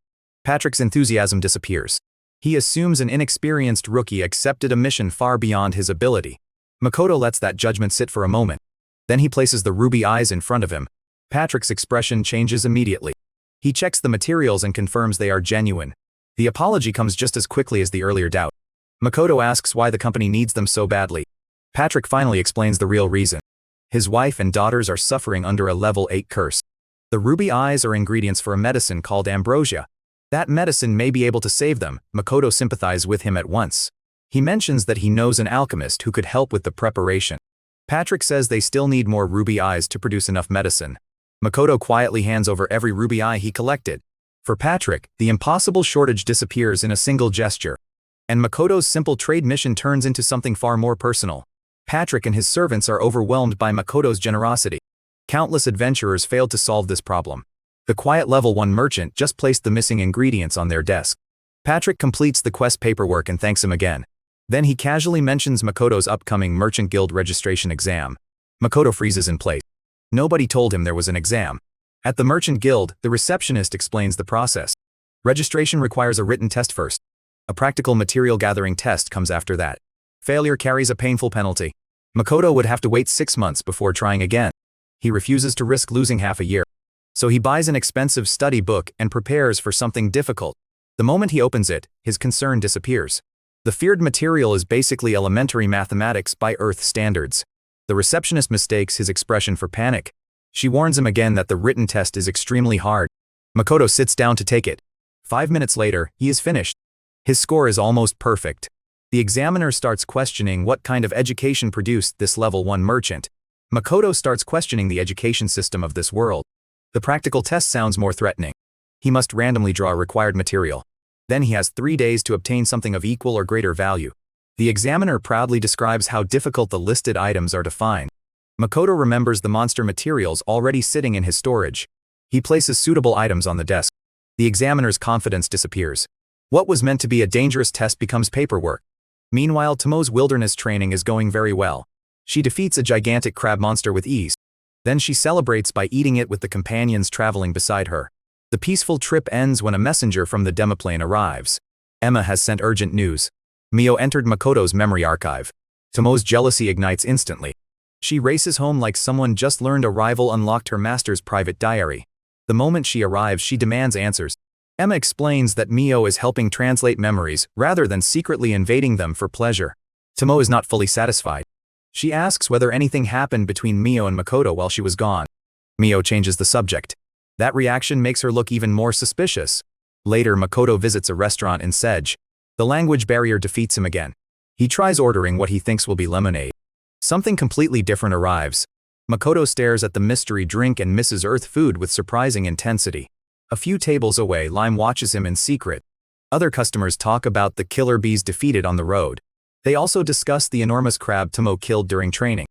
Patrick's enthusiasm disappears. He assumes an inexperienced rookie accepted a mission far beyond his ability. Makoto lets that judgment sit for a moment. Then he places the ruby eyes in front of him. Patrick's expression changes immediately. He checks the materials and confirms they are genuine. The apology comes just as quickly as the earlier doubt. Makoto asks why the company needs them so badly. Patrick finally explains the real reason. His wife and daughters are suffering under a level 8 curse. The ruby eyes are ingredients for a medicine called ambrosia. That medicine may be able to save them. Makoto sympathizes with him at once. He mentions that he knows an alchemist who could help with the preparation. Patrick says they still need more ruby eyes to produce enough medicine. Makoto quietly hands over every ruby eye he collected. For Patrick, the impossible shortage disappears in a single gesture. And Makoto's simple trade mission turns into something far more personal. Patrick and his servants are overwhelmed by Makoto's generosity. Countless adventurers failed to solve this problem. The quiet level 1 merchant just placed the missing ingredients on their desk. Patrick completes the quest paperwork and thanks him again. Then he casually mentions Makoto's upcoming Merchant Guild registration exam. Makoto freezes in place. Nobody told him there was an exam. At the Merchant Guild, the receptionist explains the process. Registration requires a written test first. A practical material gathering test comes after that. Failure carries a painful penalty. Makoto would have to wait 6 months before trying again. He refuses to risk losing half a year. So he buys an expensive study book and prepares for something difficult. The moment he opens it, his concern disappears. The feared material is basically elementary mathematics by Earth standards. The receptionist mistakes his expression for panic. She warns him again that the written test is extremely hard. Makoto sits down to take it. 5 minutes later, he is finished. His score is almost perfect. The examiner starts questioning what kind of education produced this level 1 merchant. Makoto starts questioning the education system of this world. The practical test sounds more threatening. He must randomly draw required material. Then he has 3 days to obtain something of equal or greater value. The examiner proudly describes how difficult the listed items are to find. Makoto remembers the monster materials already sitting in his storage. He places suitable items on the desk. The examiner's confidence disappears. What was meant to be a dangerous test becomes paperwork. Meanwhile, Tomo's wilderness training is going very well. She defeats a gigantic crab monster with ease. Then she celebrates by eating it with the companions traveling beside her. The peaceful trip ends when a messenger from the demoplane arrives. Emma has sent urgent news. Mio entered Makoto's memory archive. Tomo's jealousy ignites instantly. She races home like someone just learned a rival unlocked her master's private diary. The moment she arrives, she demands answers. Emma explains that Mio is helping translate memories rather than secretly invading them for pleasure. Tomo is not fully satisfied. She asks whether anything happened between Mio and Makoto while she was gone. Mio changes the subject. That reaction makes her look even more suspicious. Later, Makoto visits a restaurant in Sedge. The language barrier defeats him again. He tries ordering what he thinks will be lemonade. Something completely different arrives. Makoto stares at the mystery drink and misses Earth food with surprising intensity. A few tables away, Lime watches him in secret. Other customers talk about the killer bees defeated on the road. They also discuss the enormous crab Tomo killed during training.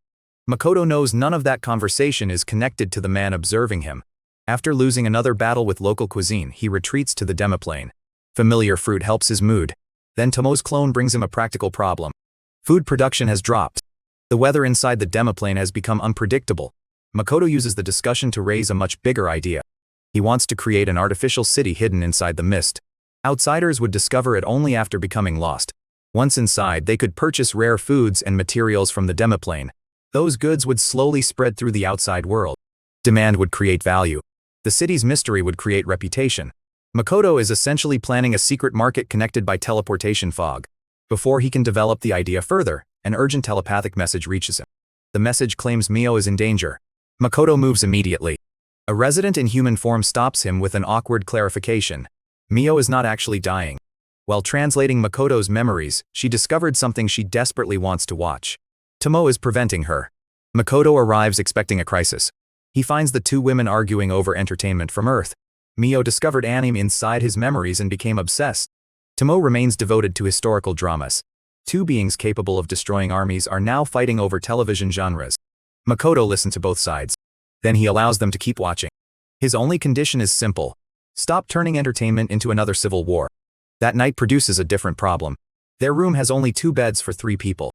Makoto knows none of that conversation is connected to the man observing him. After losing another battle with local cuisine, he retreats to the demoplane. Familiar fruit helps his mood. Then Tomo's clone brings him a practical problem. Food production has dropped. The weather inside the demoplane has become unpredictable. Makoto uses the discussion to raise a much bigger idea. He wants to create an artificial city hidden inside the mist. Outsiders would discover it only after becoming lost. Once inside, they could purchase rare foods and materials from the demoplane. Those goods would slowly spread through the outside world. Demand would create value. The city's mystery would create reputation. Makoto is essentially planning a secret market connected by teleportation fog. Before he can develop the idea further, an urgent telepathic message reaches him. The message claims Mio is in danger. Makoto moves immediately. A resident in human form stops him with an awkward clarification. Mio is not actually dying. While translating Makoto's memories, she discovered something she desperately wants to watch. Tomo is preventing her. Makoto arrives expecting a crisis. He finds the two women arguing over entertainment from Earth. Mio discovered anime inside his memories and became obsessed. Tomo remains devoted to historical dramas. Two beings capable of destroying armies are now fighting over television genres. Makoto listens to both sides. Then he allows them to keep watching. His only condition is simple. Stop turning entertainment into another civil war. That night produces a different problem. Their room has only 2 beds for 3 people.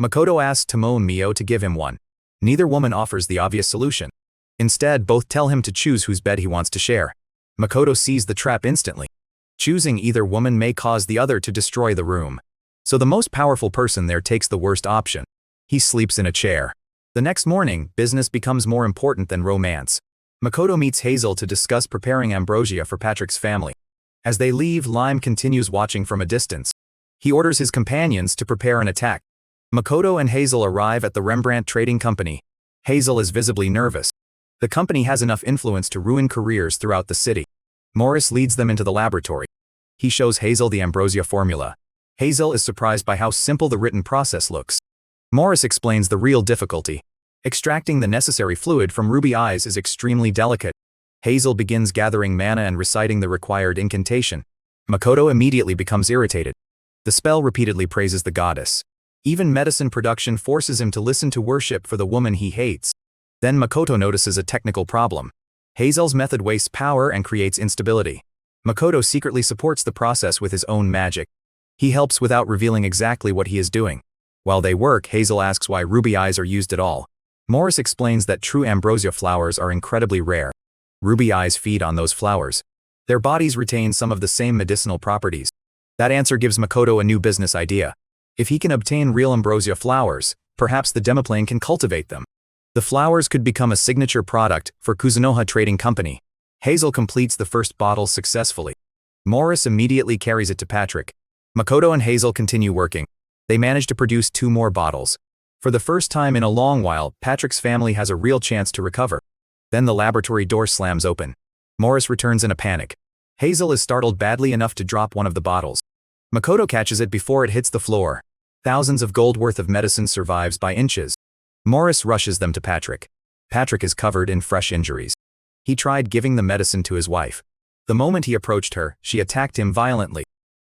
Makoto asks Tomo and Mio to give him one. Neither woman offers the obvious solution. Instead, both tell him to choose whose bed he wants to share. Makoto sees the trap instantly. Choosing either woman may cause the other to destroy the room. So the most powerful person there takes the worst option. He sleeps in a chair. The next morning, business becomes more important than romance. Makoto meets Hazel to discuss preparing ambrosia for Patrick's family. As they leave, Lime continues watching from a distance. He orders his companions to prepare an attack. Makoto and Hazel arrive at the Rembrandt Trading Company. Hazel is visibly nervous. The company has enough influence to ruin careers throughout the city. Morris leads them into the laboratory. He shows Hazel the ambrosia formula. Hazel is surprised by how simple the written process looks. Morris explains the real difficulty. Extracting the necessary fluid from ruby eyes is extremely delicate. Hazel begins gathering mana and reciting the required incantation. Makoto immediately becomes irritated. The spell repeatedly praises the goddess. Even medicine production forces him to listen to worship for the woman he hates. Then Makoto notices a technical problem. Hazel's method wastes power and creates instability. Makoto secretly supports the process with his own magic. He helps without revealing exactly what he is doing. While they work, Hazel asks why ruby eyes are used at all. Morris explains that true ambrosia flowers are incredibly rare. Ruby eyes feed on those flowers. Their bodies retain some of the same medicinal properties. That answer gives Makoto a new business idea. If he can obtain real ambrosia flowers, perhaps the Demiplane can cultivate them. The flowers could become a signature product for Kuzunoha Trading Company. Hazel completes the first bottle successfully. Morris immediately carries it to Patrick. Makoto and Hazel continue working. They manage to produce 2 more bottles. For the first time in a long while, Patrick's family has a real chance to recover. Then the laboratory door slams open. Morris returns in a panic. Hazel is startled badly enough to drop one of the bottles. Makoto catches it before it hits the floor. Thousands of gold worth of medicine survives by inches. Morris rushes them to Patrick. Patrick is covered in fresh injuries. He tried giving the medicine to his wife. The moment he approached her, she attacked him violently.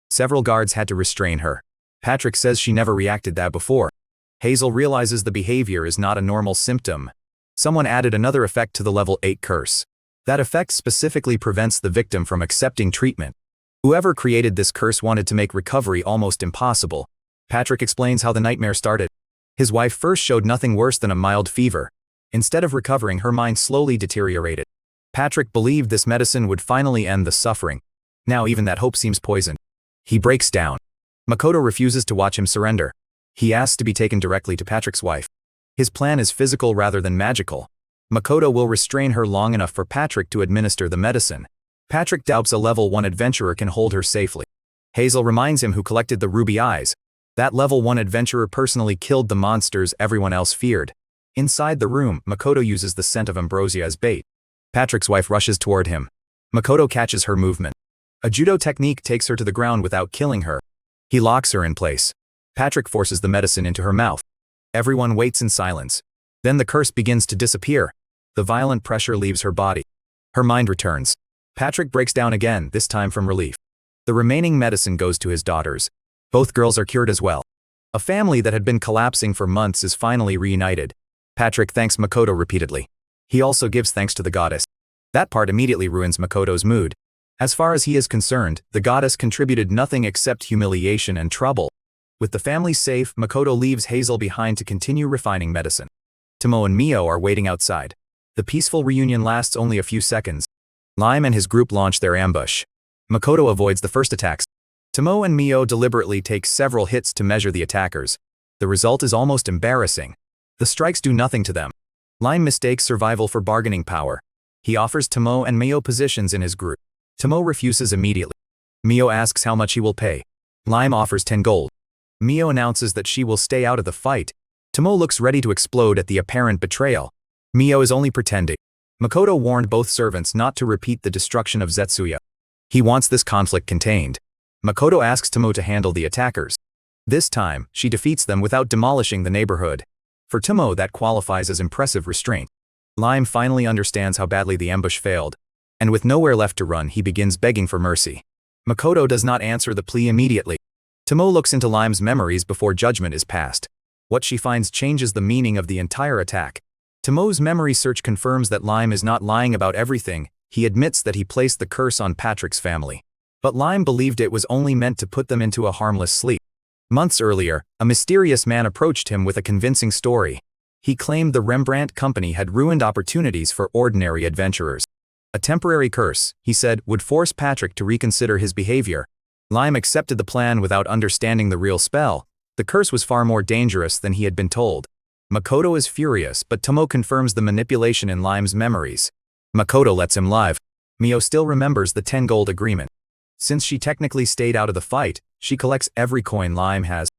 Several guards had to restrain her. Patrick says she never reacted that before. Hazel realizes the behavior is not a normal symptom. Someone added another effect to the level 8 curse. That effect specifically prevents the victim from accepting treatment. Whoever created this curse wanted to make recovery almost impossible. Patrick explains how the nightmare started. His wife first showed nothing worse than a mild fever. Instead of recovering, her mind slowly deteriorated. Patrick believed this medicine would finally end the suffering. Now even that hope seems poisoned. He breaks down. Makoto refuses to watch him surrender. He asks to be taken directly to Patrick's wife. His plan is physical rather than magical. Makoto will restrain her long enough for Patrick to administer the medicine. Patrick doubts a level 1 adventurer can hold her safely. Hazel reminds him who collected the ruby eyes. That level 1 adventurer personally killed the monsters everyone else feared. Inside the room, Makoto uses the scent of ambrosia as bait. Patrick's wife rushes toward him. Makoto catches her movement. A judo technique takes her to the ground without killing her. He locks her in place. Patrick forces the medicine into her mouth. Everyone waits in silence. Then the curse begins to disappear. The violent pressure leaves her body. Her mind returns. Patrick breaks down again, this time from relief. The remaining medicine goes to his daughters. Both girls are cured as well. A family that had been collapsing for months is finally reunited. Patrick thanks Makoto repeatedly. He also gives thanks to the goddess. That part immediately ruins Makoto's mood. As far as he is concerned, the goddess contributed nothing except humiliation and trouble. With the family safe, Makoto leaves Hazel behind to continue refining medicine. Tomo and Mio are waiting outside. The peaceful reunion lasts only a few seconds. Lime and his group launch their ambush. Makoto avoids the first attacks. Tomo and Mio deliberately take several hits to measure the attackers. The result is almost embarrassing. The strikes do nothing to them. Lime mistakes survival for bargaining power. He offers Tomo and Mio positions in his group. Tomo refuses immediately. Mio asks how much he will pay. Lime offers 10 gold. Mio announces that she will stay out of the fight. Tomo looks ready to explode at the apparent betrayal. Mio is only pretending. Makoto warned both servants not to repeat the destruction of Zetsuya. He wants this conflict contained. Makoto asks Tomo to handle the attackers. This time, she defeats them without demolishing the neighborhood. For Tomo, that qualifies as impressive restraint. Lime finally understands how badly the ambush failed. And with nowhere left to run, he begins begging for mercy. Makoto does not answer the plea immediately. Tomo looks into Lime's memories before judgment is passed. What she finds changes the meaning of the entire attack. Tomo's memory search confirms that Lime is not lying about everything. He admits that he placed the curse on Patrick's family. But Lime believed it was only meant to put them into a harmless sleep. Months earlier, a mysterious man approached him with a convincing story. He claimed the Rembrandt Company had ruined opportunities for ordinary adventurers. A temporary curse, he said, would force Patrick to reconsider his behavior. Lime accepted the plan without understanding the real spell. The curse was far more dangerous than he had been told. Makoto is furious, but Tomo confirms the manipulation in Lime's memories. Makoto lets him live. Mio still remembers the 10 gold agreement. Since she technically stayed out of the fight, she collects every coin Lime has.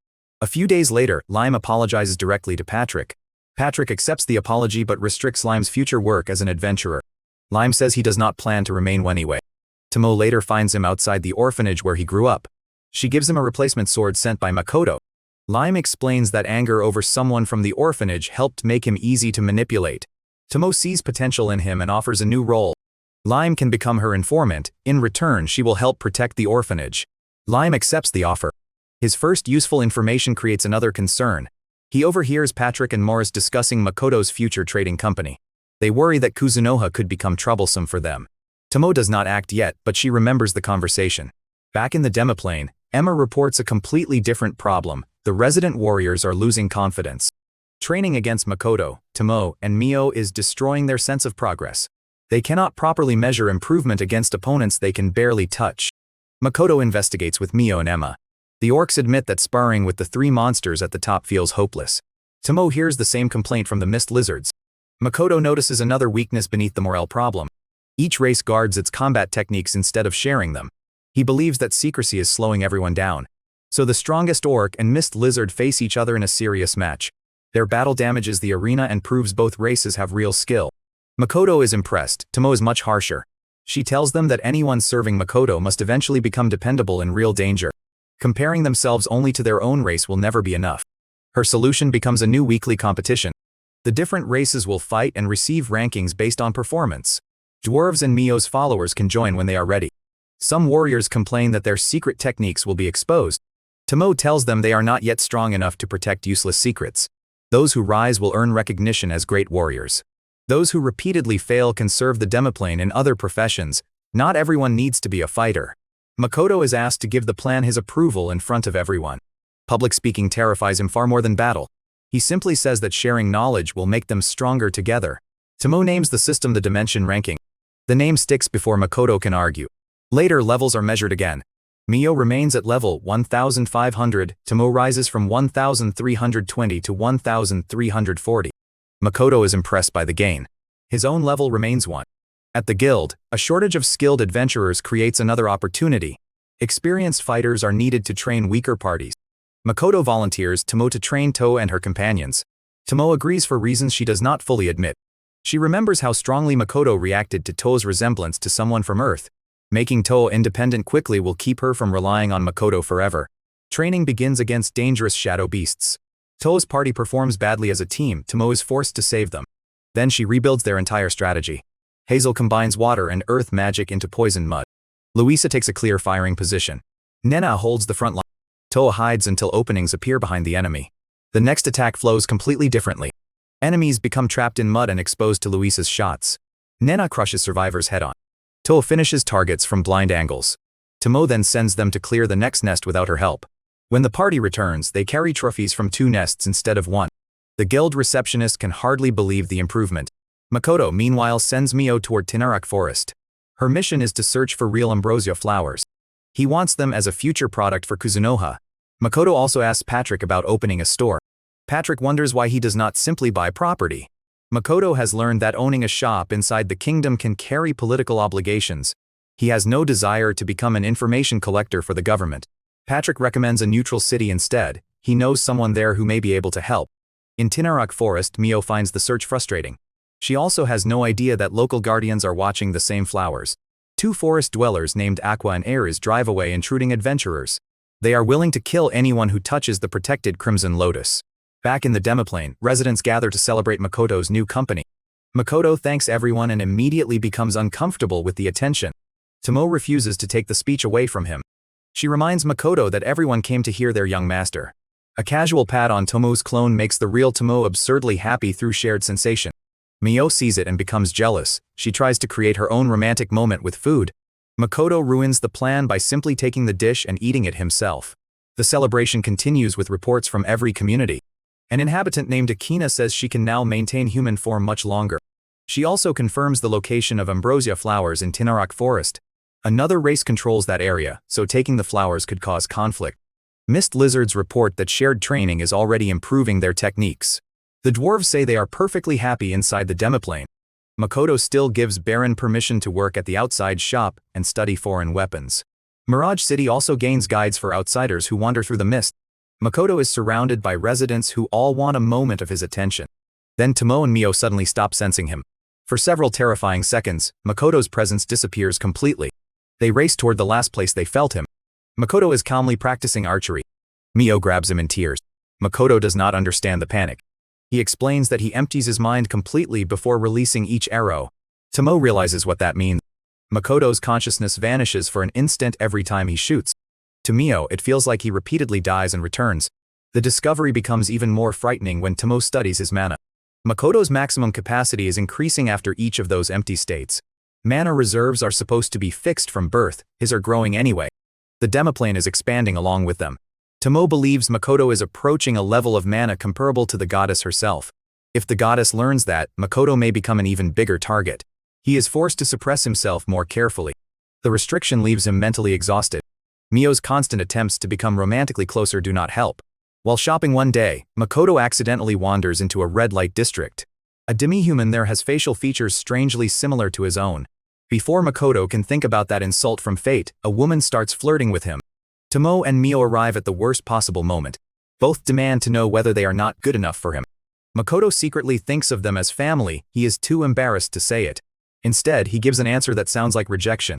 A few days later, Lime apologizes directly to Patrick. Patrick accepts the apology but restricts Lime's future work as an adventurer. Lime says he does not plan to remain anyway. Tomo later finds him outside the orphanage where he grew up. She gives him a replacement sword sent by Makoto. Lime explains that anger over someone from the orphanage helped make him easy to manipulate. Tomo sees potential in him and offers a new role. Lime can become her informant. In return, she will help protect the orphanage. Lime accepts the offer. His first useful information creates another concern. He overhears Patrick and Morris discussing Makoto's future trading company. They worry that Kuzunoha could become troublesome for them. Tomo does not act yet, but she remembers the conversation. Back in the demoplane, Emma reports a completely different problem. The resident warriors are losing confidence. Training against Makoto, Tomo, and Mio is destroying their sense of progress. They cannot properly measure improvement against opponents they can barely touch. Makoto investigates with Mio and Emma. The orcs admit that sparring with the 3 monsters at the top feels hopeless. Tomo hears the same complaint from the mist lizards. Makoto notices another weakness beneath the morale problem. Each race guards its combat techniques instead of sharing them. He believes that secrecy is slowing everyone down. So the strongest orc and mist lizard face each other in a serious match. Their battle damages the arena and proves both races have real skill. Makoto is impressed. Tomo is much harsher. She tells them that anyone serving Makoto must eventually become dependable in real danger. Comparing themselves only to their own race will never be enough. Her solution becomes a new weekly competition. The different races will fight and receive rankings based on performance. Dwarves and Mio's followers can join when they are ready. Some warriors complain that their secret techniques will be exposed. Tomo tells them they are not yet strong enough to protect useless secrets. Those who rise will earn recognition as great warriors. Those who repeatedly fail can serve the demoplane in other professions. Not everyone needs to be a fighter. Makoto is asked to give the plan his approval in front of everyone. Public speaking terrifies him far more than battle. He simply says that sharing knowledge will make them stronger together. Tomo names the system the dimension ranking. The name sticks before Makoto can argue. Later, levels are measured again. Mio remains at level 1,500, Tomo rises from 1,320 to 1,340. Makoto is impressed by the gain. His own level remains 1. At the guild, a shortage of skilled adventurers creates another opportunity. Experienced fighters are needed to train weaker parties. Makoto volunteers Tomo to train To and her companions. Tomo agrees for reasons she does not fully admit. She remembers how strongly Makoto reacted to To's resemblance to someone from Earth. Making To independent quickly will keep her from relying on Makoto forever. Training begins against dangerous shadow beasts. To's party performs badly as a team. Tomo is forced to save them. Then she rebuilds their entire strategy. Hazel combines water and earth magic into poison mud. Luisa takes a clear firing position. Nena holds the front line. To hides until openings appear behind the enemy. The next attack flows completely differently. Enemies become trapped in mud and exposed to Luisa's shots. Nena crushes survivors head-on. To finishes targets from blind angles. Tomo then sends them to clear the next nest without her help. When the party returns, they carry trophies from 2 nests instead of 1. The guild receptionist can hardly believe the improvement. Makoto, meanwhile, sends Mio toward Tinarak Forest. Her mission is to search for real ambrosia flowers. He wants them as a future product for Kuzunoha. Makoto also asks Patrick about opening a store. Patrick wonders why he does not simply buy property. Makoto has learned that owning a shop inside the kingdom can carry political obligations. He has no desire to become an information collector for the government. Patrick recommends a neutral city instead. He knows someone there who may be able to help. In Tinarak Forest, Mio finds the search frustrating. She also has no idea that local guardians are watching the same flowers. 2 forest dwellers named Aqua and Ares drive away intruding adventurers. They are willing to kill anyone who touches the protected Crimson Lotus. Back in the demoplane, residents gather to celebrate Makoto's new company. Makoto thanks everyone and immediately becomes uncomfortable with the attention. Tomo refuses to take the speech away from him. She reminds Makoto that everyone came to hear their young master. A casual pat on Tomo's clone makes the real Tomo absurdly happy through shared sensation. Mio sees it and becomes jealous. She tries to create her own romantic moment with food. Makoto ruins the plan by simply taking the dish and eating it himself. The celebration continues with reports from every community. An inhabitant named Akina says she can now maintain human form much longer. She also confirms the location of ambrosia flowers in Tinnarock Forest. Another race controls that area, so taking the flowers could cause conflict. Mist lizards report that shared training is already improving their techniques. The dwarves say they are perfectly happy inside the demiplane. Makoto still gives Baron permission to work at the outside shop and study foreign weapons. Mirage City also gains guides for outsiders who wander through the mist. Makoto is surrounded by residents who all want a moment of his attention. Then Tomo and Mio suddenly stop sensing him. For several terrifying seconds, Makoto's presence disappears completely. They race toward the last place they felt him. Makoto is calmly practicing archery. Mio grabs him in tears. Makoto does not understand the panic. He explains that he empties his mind completely before releasing each arrow. Tomo realizes what that means. Makoto's consciousness vanishes for an instant every time he shoots. To Mio, it feels like he repeatedly dies and returns. The discovery becomes even more frightening when Tomo studies his mana. Makoto's maximum capacity is increasing after each of those empty states. Mana reserves are supposed to be fixed from birth, his are growing anyway. The demiplane is expanding along with them. Tomo believes Makoto is approaching a level of mana comparable to the goddess herself. If the goddess learns that, Makoto may become an even bigger target. He is forced to suppress himself more carefully. The restriction leaves him mentally exhausted. Mio's constant attempts to become romantically closer do not help. While shopping one day, Makoto accidentally wanders into a red light district. A demi-human there has facial features strangely similar to his own. Before Makoto can think about that insult from fate, a woman starts flirting with him. Tomo and Mio arrive at the worst possible moment. Both demand to know whether they are not good enough for him. Makoto secretly thinks of them as family, he is too embarrassed to say it. Instead, he gives an answer that sounds like rejection.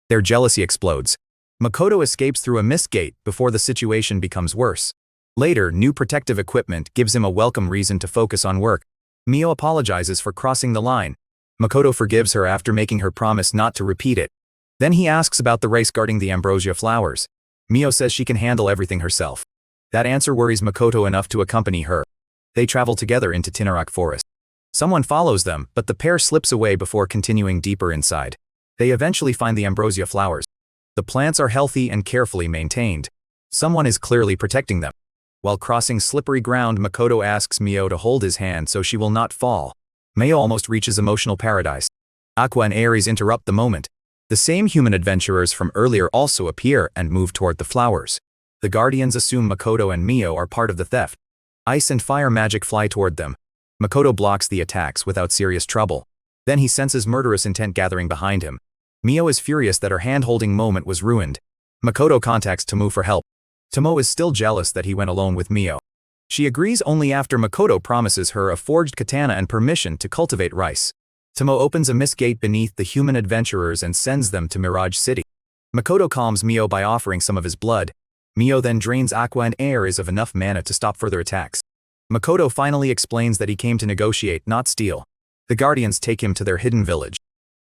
Their jealousy explodes. Makoto escapes through a mist gate before the situation becomes worse. Later, new protective equipment gives him a welcome reason to focus on work. Mio apologizes for crossing the line. Makoto forgives her after making her promise not to repeat it. Then he asks about the race guarding the ambrosia flowers. Mio says she can handle everything herself. That answer worries Makoto enough to accompany her. They travel together into Tinnarock Forest. Someone follows them, but the pair slips away before continuing deeper inside. They eventually find the ambrosia flowers. The plants are healthy and carefully maintained. Someone is clearly protecting them. While crossing slippery ground, Makoto asks Mio to hold his hand so she will not fall. Mio almost reaches emotional paradise. Aqua and Ares interrupt the moment. The same human adventurers from earlier also appear and move toward the flowers. The guardians assume Makoto and Mio are part of the theft. Ice and fire magic fly toward them. Makoto blocks the attacks without serious trouble. Then he senses murderous intent gathering behind him. Mio is furious that her hand-holding moment was ruined. Makoto contacts Tomo for help. Tomo is still jealous that he went alone with Mio. She agrees only after Makoto promises her a forged katana and permission to cultivate rice. Tomo opens a mist gate beneath the human adventurers and sends them to Mirage City. Makoto calms Mio by offering some of his blood. Mio then drains Aqua and Ares of enough mana to stop further attacks. Makoto finally explains that he came to negotiate, not steal. The guardians take him to their hidden village.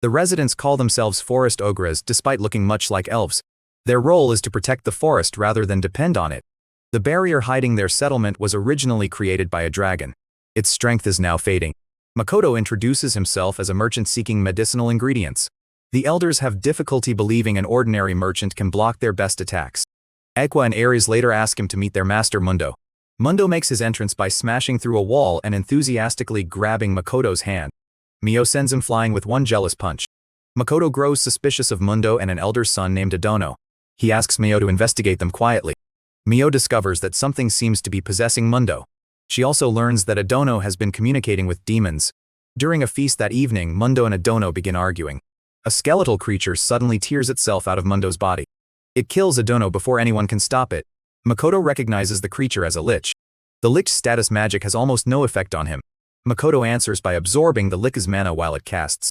The residents call themselves forest ogres despite looking much like elves. Their role is to protect the forest rather than depend on it. The barrier hiding their settlement was originally created by a dragon. Its strength is now fading. Makoto introduces himself as a merchant seeking medicinal ingredients. The elders have difficulty believing an ordinary merchant can block their best attacks. Aqua and Ares later ask him to meet their master Mundo. Mundo makes his entrance by smashing through a wall and enthusiastically grabbing Makoto's hand. Mio sends him flying with one jealous punch. Makoto grows suspicious of Mundo and an elder's son named Adono. He asks Mio to investigate them quietly. Mio discovers that something seems to be possessing Mundo. She also learns that Adono has been communicating with demons. During a feast that evening, Mundo and Adono begin arguing. A skeletal creature suddenly tears itself out of Mundo's body. It kills Adono before anyone can stop it. Makoto recognizes the creature as a lich. The lich's status magic has almost no effect on him. Makoto answers by absorbing the lich's mana while it casts.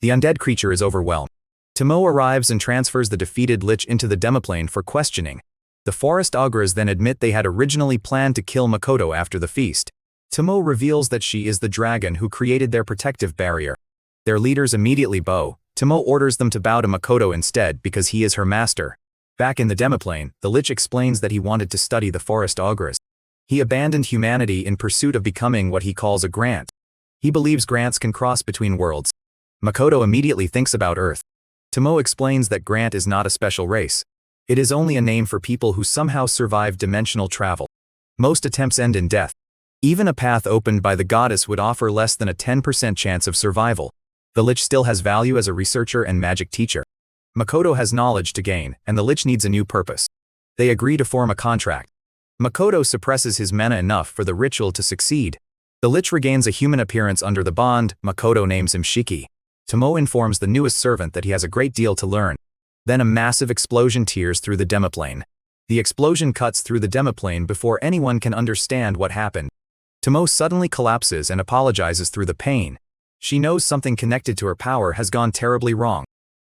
The undead creature is overwhelmed. Tomo arrives and transfers the defeated lich into the demiplane for questioning. The forest ogres then admit they had originally planned to kill Makoto after the feast. Tomo reveals that she is the dragon who created their protective barrier. Their leaders immediately bow, Tomo orders them to bow to Makoto instead because he is her master. Back in the demiplane, the Lich explains that he wanted to study the forest ogress. He abandoned humanity in pursuit of becoming what he calls a Grant. He believes Grants can cross between worlds. Makoto immediately thinks about Earth. Tomo explains that Grant is not a special race. It is only a name for people who somehow survive dimensional travel. Most attempts end in death. Even a path opened by the goddess would offer less than a 10% chance of survival. The Lich still has value as a researcher and magic teacher. Makoto has knowledge to gain, and the Lich needs a new purpose. They agree to form a contract. Makoto suppresses his mana enough for the ritual to succeed. The Lich regains a human appearance under the bond. Makoto names him Shiki. Tomo informs the newest servant that he has a great deal to learn. Then a massive explosion tears through the demiplane. The explosion cuts through the demiplane before anyone can understand what happened. Tomo suddenly collapses and apologizes through the pain. She knows something connected to her power has gone terribly wrong.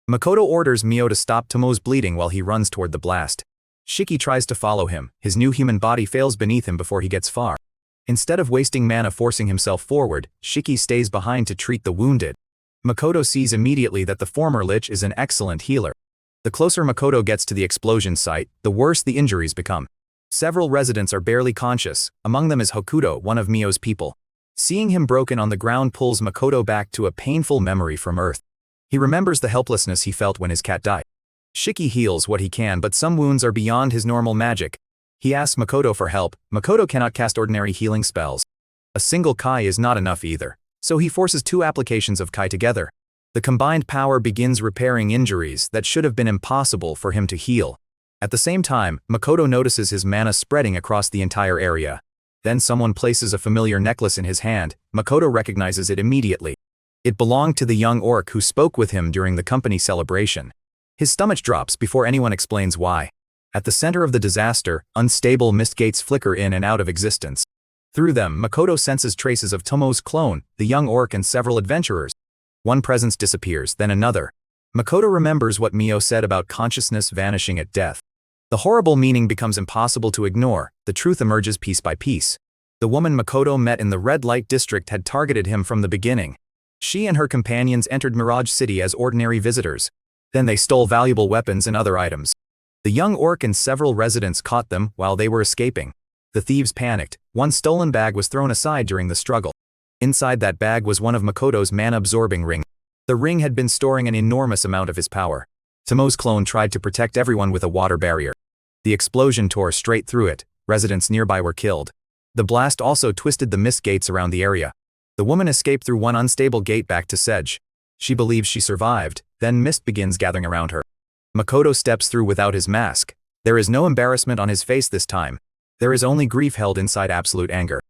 Makoto orders Mio to stop Tomo's bleeding while he runs toward the blast. Shiki tries to follow him. His new human body fails beneath him before he gets far. Instead of wasting mana forcing himself forward, Shiki stays behind to treat the wounded. Makoto sees immediately that the former Lich is an excellent healer. The closer Makoto gets to the explosion site, the worse the injuries become. Several residents are barely conscious, among them is Hokuto, one of Mio's people. Seeing him broken on the ground pulls Makoto back to a painful memory from Earth. He remembers the helplessness he felt when his cat died. Shiki heals what he can, but some wounds are beyond his normal magic. He asks Makoto for help. Makoto cannot cast ordinary healing spells. A single Kai is not enough either, so he forces 2 applications of Kai together. The combined power begins repairing injuries that should have been impossible for him to heal. At the same time, Makoto notices his mana spreading across the entire area. Then someone places a familiar necklace in his hand. Makoto recognizes it immediately. It belonged to the young orc who spoke with him during the company celebration. His stomach drops before anyone explains why. At the center of the disaster, unstable mist gates flicker in and out of existence. Through them, Makoto senses traces of Tomo's clone, the young orc, and several adventurers. One presence disappears, then another. Makoto remembers what Mio said about consciousness vanishing at death. The horrible meaning becomes impossible to ignore. The truth emerges piece by piece. The woman Makoto met in the red light district had targeted him from the beginning. She and her companions entered Mirage City as ordinary visitors. Then they stole valuable weapons and other items. The young orc and several residents caught them while they were escaping. The thieves panicked. One stolen bag was thrown aside during the struggle. Inside that bag was one of Makoto's mana-absorbing rings. The ring had been storing an enormous amount of his power. Tomo's clone tried to protect everyone with a water barrier. The explosion tore straight through it. Residents nearby were killed. The blast also twisted the mist gates around the area. The woman escaped through one unstable gate back to Sedge. She believes she survived, then mist begins gathering around her. Makoto steps through without his mask. There is no embarrassment on his face this time. There is only grief held inside absolute anger.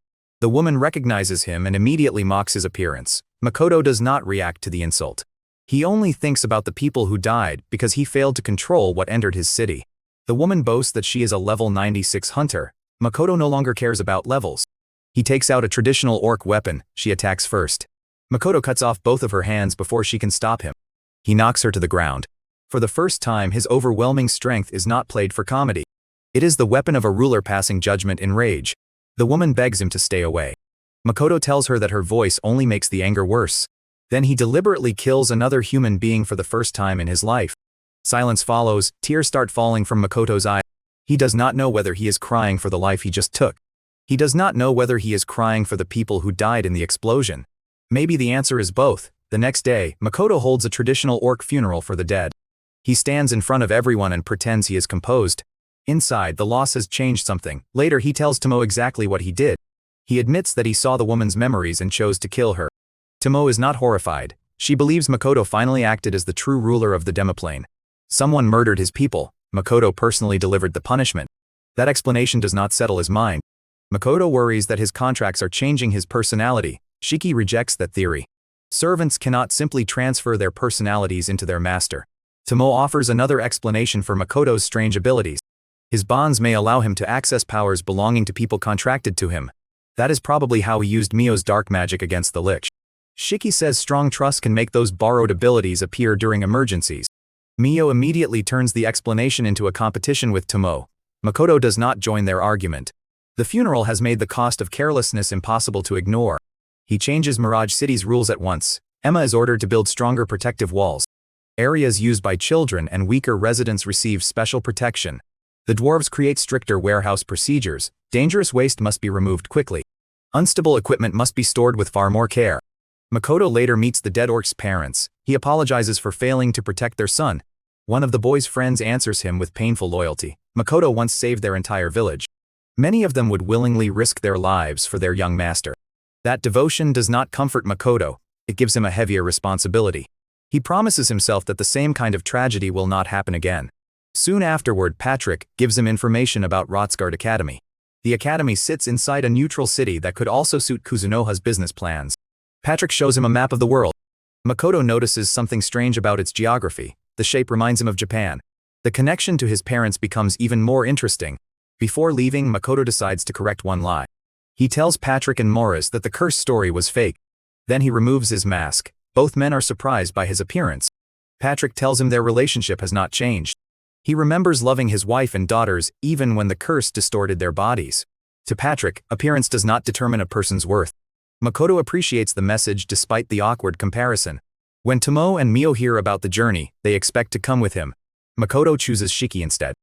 The woman recognizes him and immediately mocks his appearance. Makoto does not react to the insult. He only thinks about the people who died because he failed to control what entered his city. The woman boasts that she is a level 96 hunter. Makoto no longer cares about levels. He takes out a traditional orc weapon. She attacks first. Makoto cuts off both of her hands before she can stop him. He knocks her to the ground. For the first time, his overwhelming strength is not played for comedy. It is the weapon of a ruler passing judgment in rage. The woman begs him to stay away. Makoto tells her that her voice only makes the anger worse. Then he deliberately kills another human being for the first time in his life. Silence follows. Tears start falling from Makoto's eyes. He does not know whether he is crying for the life he just took. He does not know whether he is crying for the people who died in the explosion. Maybe the answer is both. The next day, Makoto holds a traditional orc funeral for the dead. He stands in front of everyone and pretends he is composed. Inside, the loss has changed something. Later, he tells Tomo exactly what he did. He admits that he saw the woman's memories and chose to kill her. Tomo is not horrified. She believes Makoto finally acted as the true ruler of the demiplane. Someone murdered his people. Makoto personally delivered the punishment. That explanation does not settle his mind. Makoto worries that his contracts are changing his personality. Shiki rejects that theory. Servants cannot simply transfer their personalities into their master. Tomo offers another explanation for Makoto's strange abilities. His bonds may allow him to access powers belonging to people contracted to him. That is probably how he used Mio's dark magic against the Lich. Shiki says strong trust can make those borrowed abilities appear during emergencies. Mio immediately turns the explanation into a competition with Tomo. Makoto does not join their argument. The funeral has made the cost of carelessness impossible to ignore. He changes Mirage City's rules at once. Emma is ordered to build stronger protective walls. Areas used by children and weaker residents receive special protection. The dwarves create stricter warehouse procedures. Dangerous waste must be removed quickly. Unstable equipment must be stored with far more care. Makoto later meets the dead orc's parents. He apologizes for failing to protect their son. One of the boy's friends answers him with painful loyalty. Makoto once saved their entire village. Many of them would willingly risk their lives for their young master. That devotion does not comfort Makoto, it gives him a heavier responsibility. He promises himself that the same kind of tragedy will not happen again. Soon afterward, Patrick gives him information about Rotsgard Academy. The academy sits inside a neutral city that could also suit Kuzunoha's business plans. Patrick shows him a map of the world. Makoto notices something strange about its geography. The shape reminds him of Japan. The connection to his parents becomes even more interesting. Before leaving, Makoto decides to correct one lie. He tells Patrick and Morris that the curse story was fake. Then he removes his mask. Both men are surprised by his appearance. Patrick tells him their relationship has not changed. He remembers loving his wife and daughters even when the curse distorted their bodies. To Patrick, appearance does not determine a person's worth. Makoto appreciates the message despite the awkward comparison. When Tomo and Mio hear about the journey, they expect to come with him. Makoto chooses Shiki instead.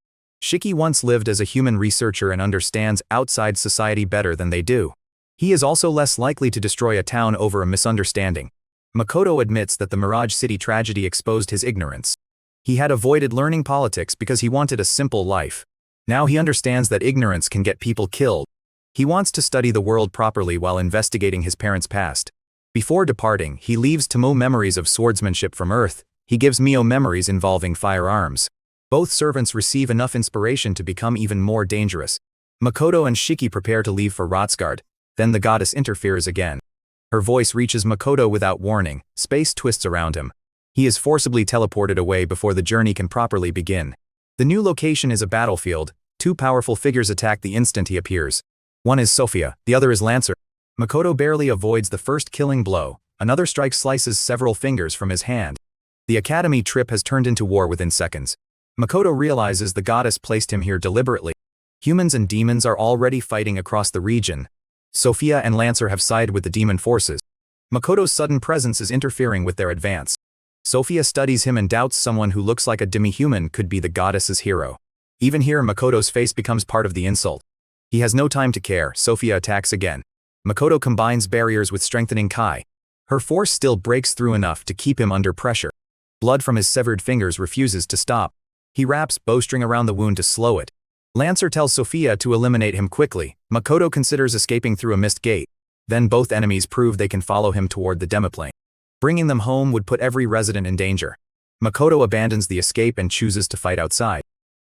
Shiki once lived as a human researcher and understands outside society better than they do. He is also less likely to destroy a town over a misunderstanding. Makoto admits that the Mirage City tragedy exposed his ignorance. He had avoided learning politics because he wanted a simple life. Now he understands that ignorance can get people killed. He wants to study the world properly while investigating his parents' past. Before departing, he leaves Tomo memories of swordsmanship from Earth. He gives Mio memories involving firearms. Both servants receive enough inspiration to become even more dangerous. Makoto and Shiki prepare to leave for Rotsgard. Then the goddess interferes again. Her voice reaches Makoto without warning. Space twists around him. He is forcibly teleported away before the journey can properly begin. The new location is a battlefield. Two powerful figures attack the instant he appears. One is Sophia, the other is Lancer. Makoto barely avoids the first killing blow. Another strike slices several fingers from his hand. The academy trip has turned into war within seconds. Makoto realizes the goddess placed him here deliberately. Humans and demons are already fighting across the region. Sophia and Lancer have sided with the demon forces. Makoto's sudden presence is interfering with their advance. Sophia studies him and doubts someone who looks like a demi-human could be the goddess's hero. Even here, Makoto's face becomes part of the insult. He has no time to care. Sophia attacks again. Makoto combines barriers with strengthening Kai. Her force still breaks through enough to keep him under pressure. Blood from his severed fingers refuses to stop. He wraps bowstring around the wound to slow it. Lancer tells Sophia to eliminate him quickly. Makoto considers escaping through a missed gate. Then both enemies prove they can follow him toward the demiplane. Bringing them home would put every resident in danger. Makoto abandons the escape and chooses to fight outside.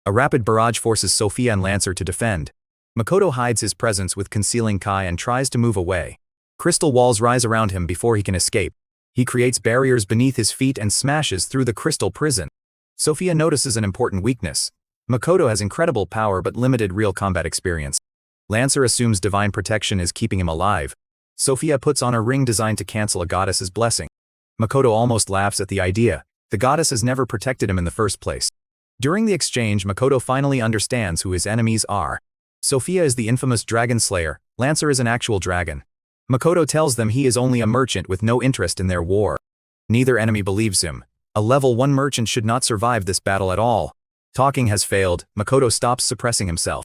A rapid barrage forces Sophia and Lancer to defend. Makoto hides his presence with concealing Kai and tries to move away. Crystal walls rise around him before he can escape. He creates barriers beneath his feet and smashes through the crystal prison. Sophia notices an important weakness. Makoto has incredible power but limited real combat experience. Lancer assumes divine protection is keeping him alive. Sophia puts on a ring designed to cancel a goddess's blessing. Makoto almost laughs at the idea. The goddess has never protected him in the first place. During the exchange, Makoto finally understands who his enemies are. Sophia is the infamous dragon slayer. Lancer is an actual dragon. Makoto tells them he is only a merchant with no interest in their war. Neither enemy believes him. A level 1 merchant should not survive this battle at all. Talking has failed. Makoto stops suppressing himself.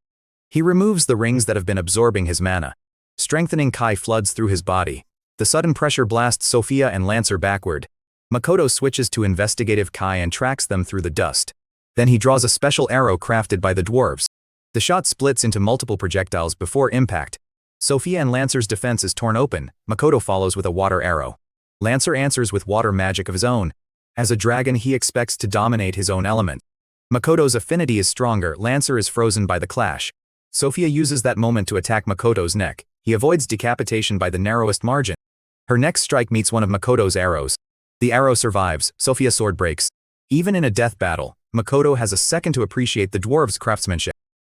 He removes the rings that have been absorbing his mana. Strengthening Kai floods through his body. The sudden pressure blasts Sophia and Lancer backward. Makoto switches to investigative Kai and tracks them through the dust. Then he draws a special arrow crafted by the dwarves. The shot splits into multiple projectiles before impact. Sophia and Lancer's defense is torn open. Makoto follows with a water arrow. Lancer answers with water magic of his own. As a dragon, he expects to dominate his own element. Makoto's affinity is stronger. Lancer is frozen by the clash. Sophia uses that moment to attack Makoto's neck. He avoids decapitation by the narrowest margin. Her next strike meets one of Makoto's arrows. The arrow survives. Sophia's sword breaks. Even in a death battle, Makoto has a second to appreciate the dwarves' craftsmanship.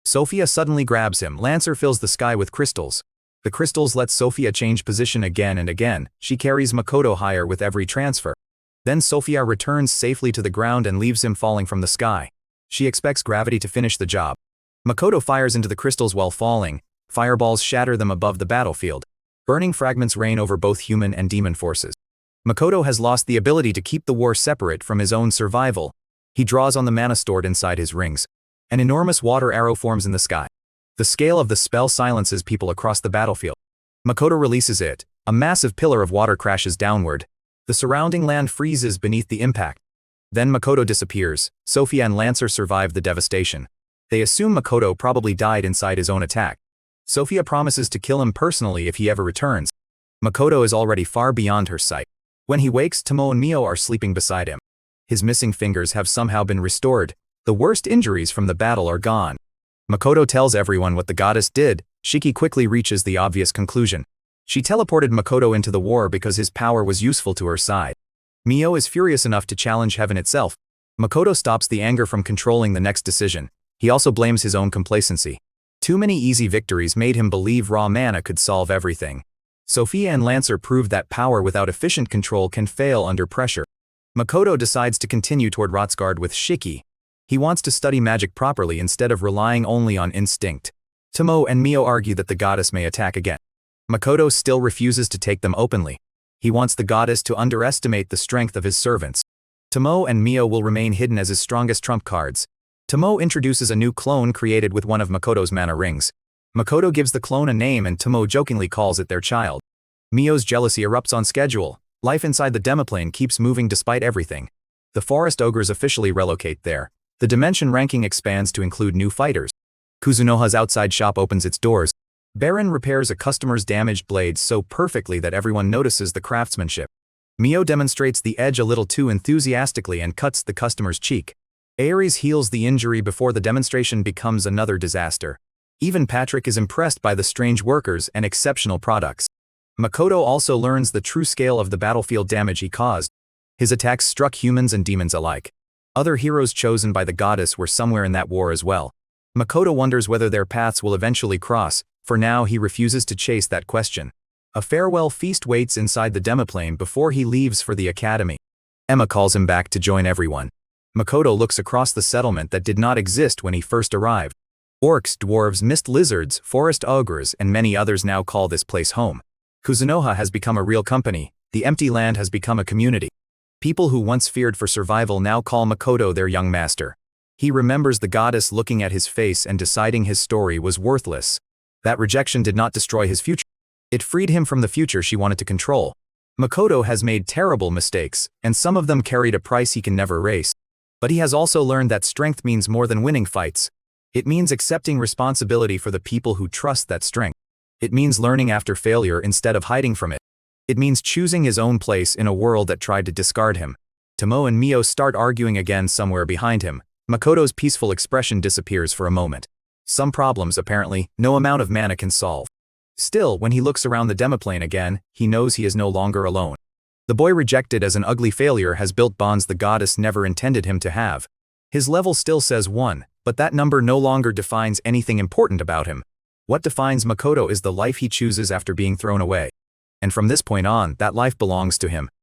Sophia suddenly grabs him. Lancer fills the sky with crystals. The crystals let Sophia change position again and again. She carries Makoto higher with every transfer. Then Sophia returns safely to the ground and leaves him falling from the sky. She expects gravity to finish the job. Makoto fires into the crystals while falling. Fireballs shatter them above the battlefield. Burning fragments rain over both human and demon forces. Makoto has lost the ability to keep the war separate from his own survival. He draws on the mana stored inside his rings. An enormous water arrow forms in the sky. The scale of the spell silences people across the battlefield. Makoto releases it. A massive pillar of water crashes downward. The surrounding land freezes beneath the impact. Then Makoto disappears. Sophia and Lancer survive the devastation. They assume Makoto probably died inside his own attack. Sophia promises to kill him personally if he ever returns. Makoto is already far beyond her sight. When he wakes, Tomo and Mio are sleeping beside him. His missing fingers have somehow been restored. The worst injuries from the battle are gone. Makoto tells everyone what the goddess did. Shiki quickly reaches the obvious conclusion. She teleported Makoto into the war because his power was useful to her side. Mio is furious enough to challenge heaven itself. Makoto stops the anger from controlling the next decision. He also blames his own complacency. Too many easy victories made him believe raw mana could solve everything. Sophia and Lancer proved that power without efficient control can fail under pressure. Makoto decides to continue toward Rotsgard with Shiki. He wants to study magic properly instead of relying only on instinct. Tomo and Mio argue that the goddess may attack again. Makoto still refuses to take them openly. He wants the goddess to underestimate the strength of his servants. Tomo and Mio will remain hidden as his strongest trump cards. Tomo introduces a new clone created with one of Makoto's mana rings. Makoto gives the clone a name and Tomo jokingly calls it their child. Mio's jealousy erupts on schedule. Life inside the demiplane keeps moving despite everything. The forest ogres officially relocate there. The dimension ranking expands to include new fighters. Kuzunoha's outside shop opens its doors. Baron repairs a customer's damaged blades so perfectly that everyone notices the craftsmanship. Mio demonstrates the edge a little too enthusiastically and cuts the customer's cheek. Ares heals the injury before the demonstration becomes another disaster. Even Patrick is impressed by the strange workers and exceptional products. Makoto also learns the true scale of the battlefield damage he caused. His attacks struck humans and demons alike. Other heroes chosen by the goddess were somewhere in that war as well. Makoto wonders whether their paths will eventually cross. For now, he refuses to chase that question. A farewell feast waits inside the demiplane before he leaves for the academy. Emma calls him back to join everyone. Makoto looks across the settlement that did not exist when he first arrived. Orcs, dwarves, mist lizards, forest ogres, and many others now call this place home. Kuzunoha has become a real company. The empty land has become a community. People who once feared for survival now call Makoto their young master. He remembers the goddess looking at his face and deciding his story was worthless. That rejection did not destroy his future. It freed him from the future she wanted to control. Makoto has made terrible mistakes, and some of them carried a price he can never erase. But he has also learned that strength means more than winning fights. It means accepting responsibility for the people who trust that strength. It means learning after failure instead of hiding from it. It means choosing his own place in a world that tried to discard him. Tomo and Mio start arguing again somewhere behind him. Makoto's peaceful expression disappears for a moment. Some problems, apparently, no amount of mana can solve. Still, when he looks around the demiplane again, he knows he is no longer alone. The boy rejected as an ugly failure has built bonds the goddess never intended him to have. His level still says 1, but that number no longer defines anything important about him. What defines Makoto is the life he chooses after being thrown away. And from this point on, that life belongs to him.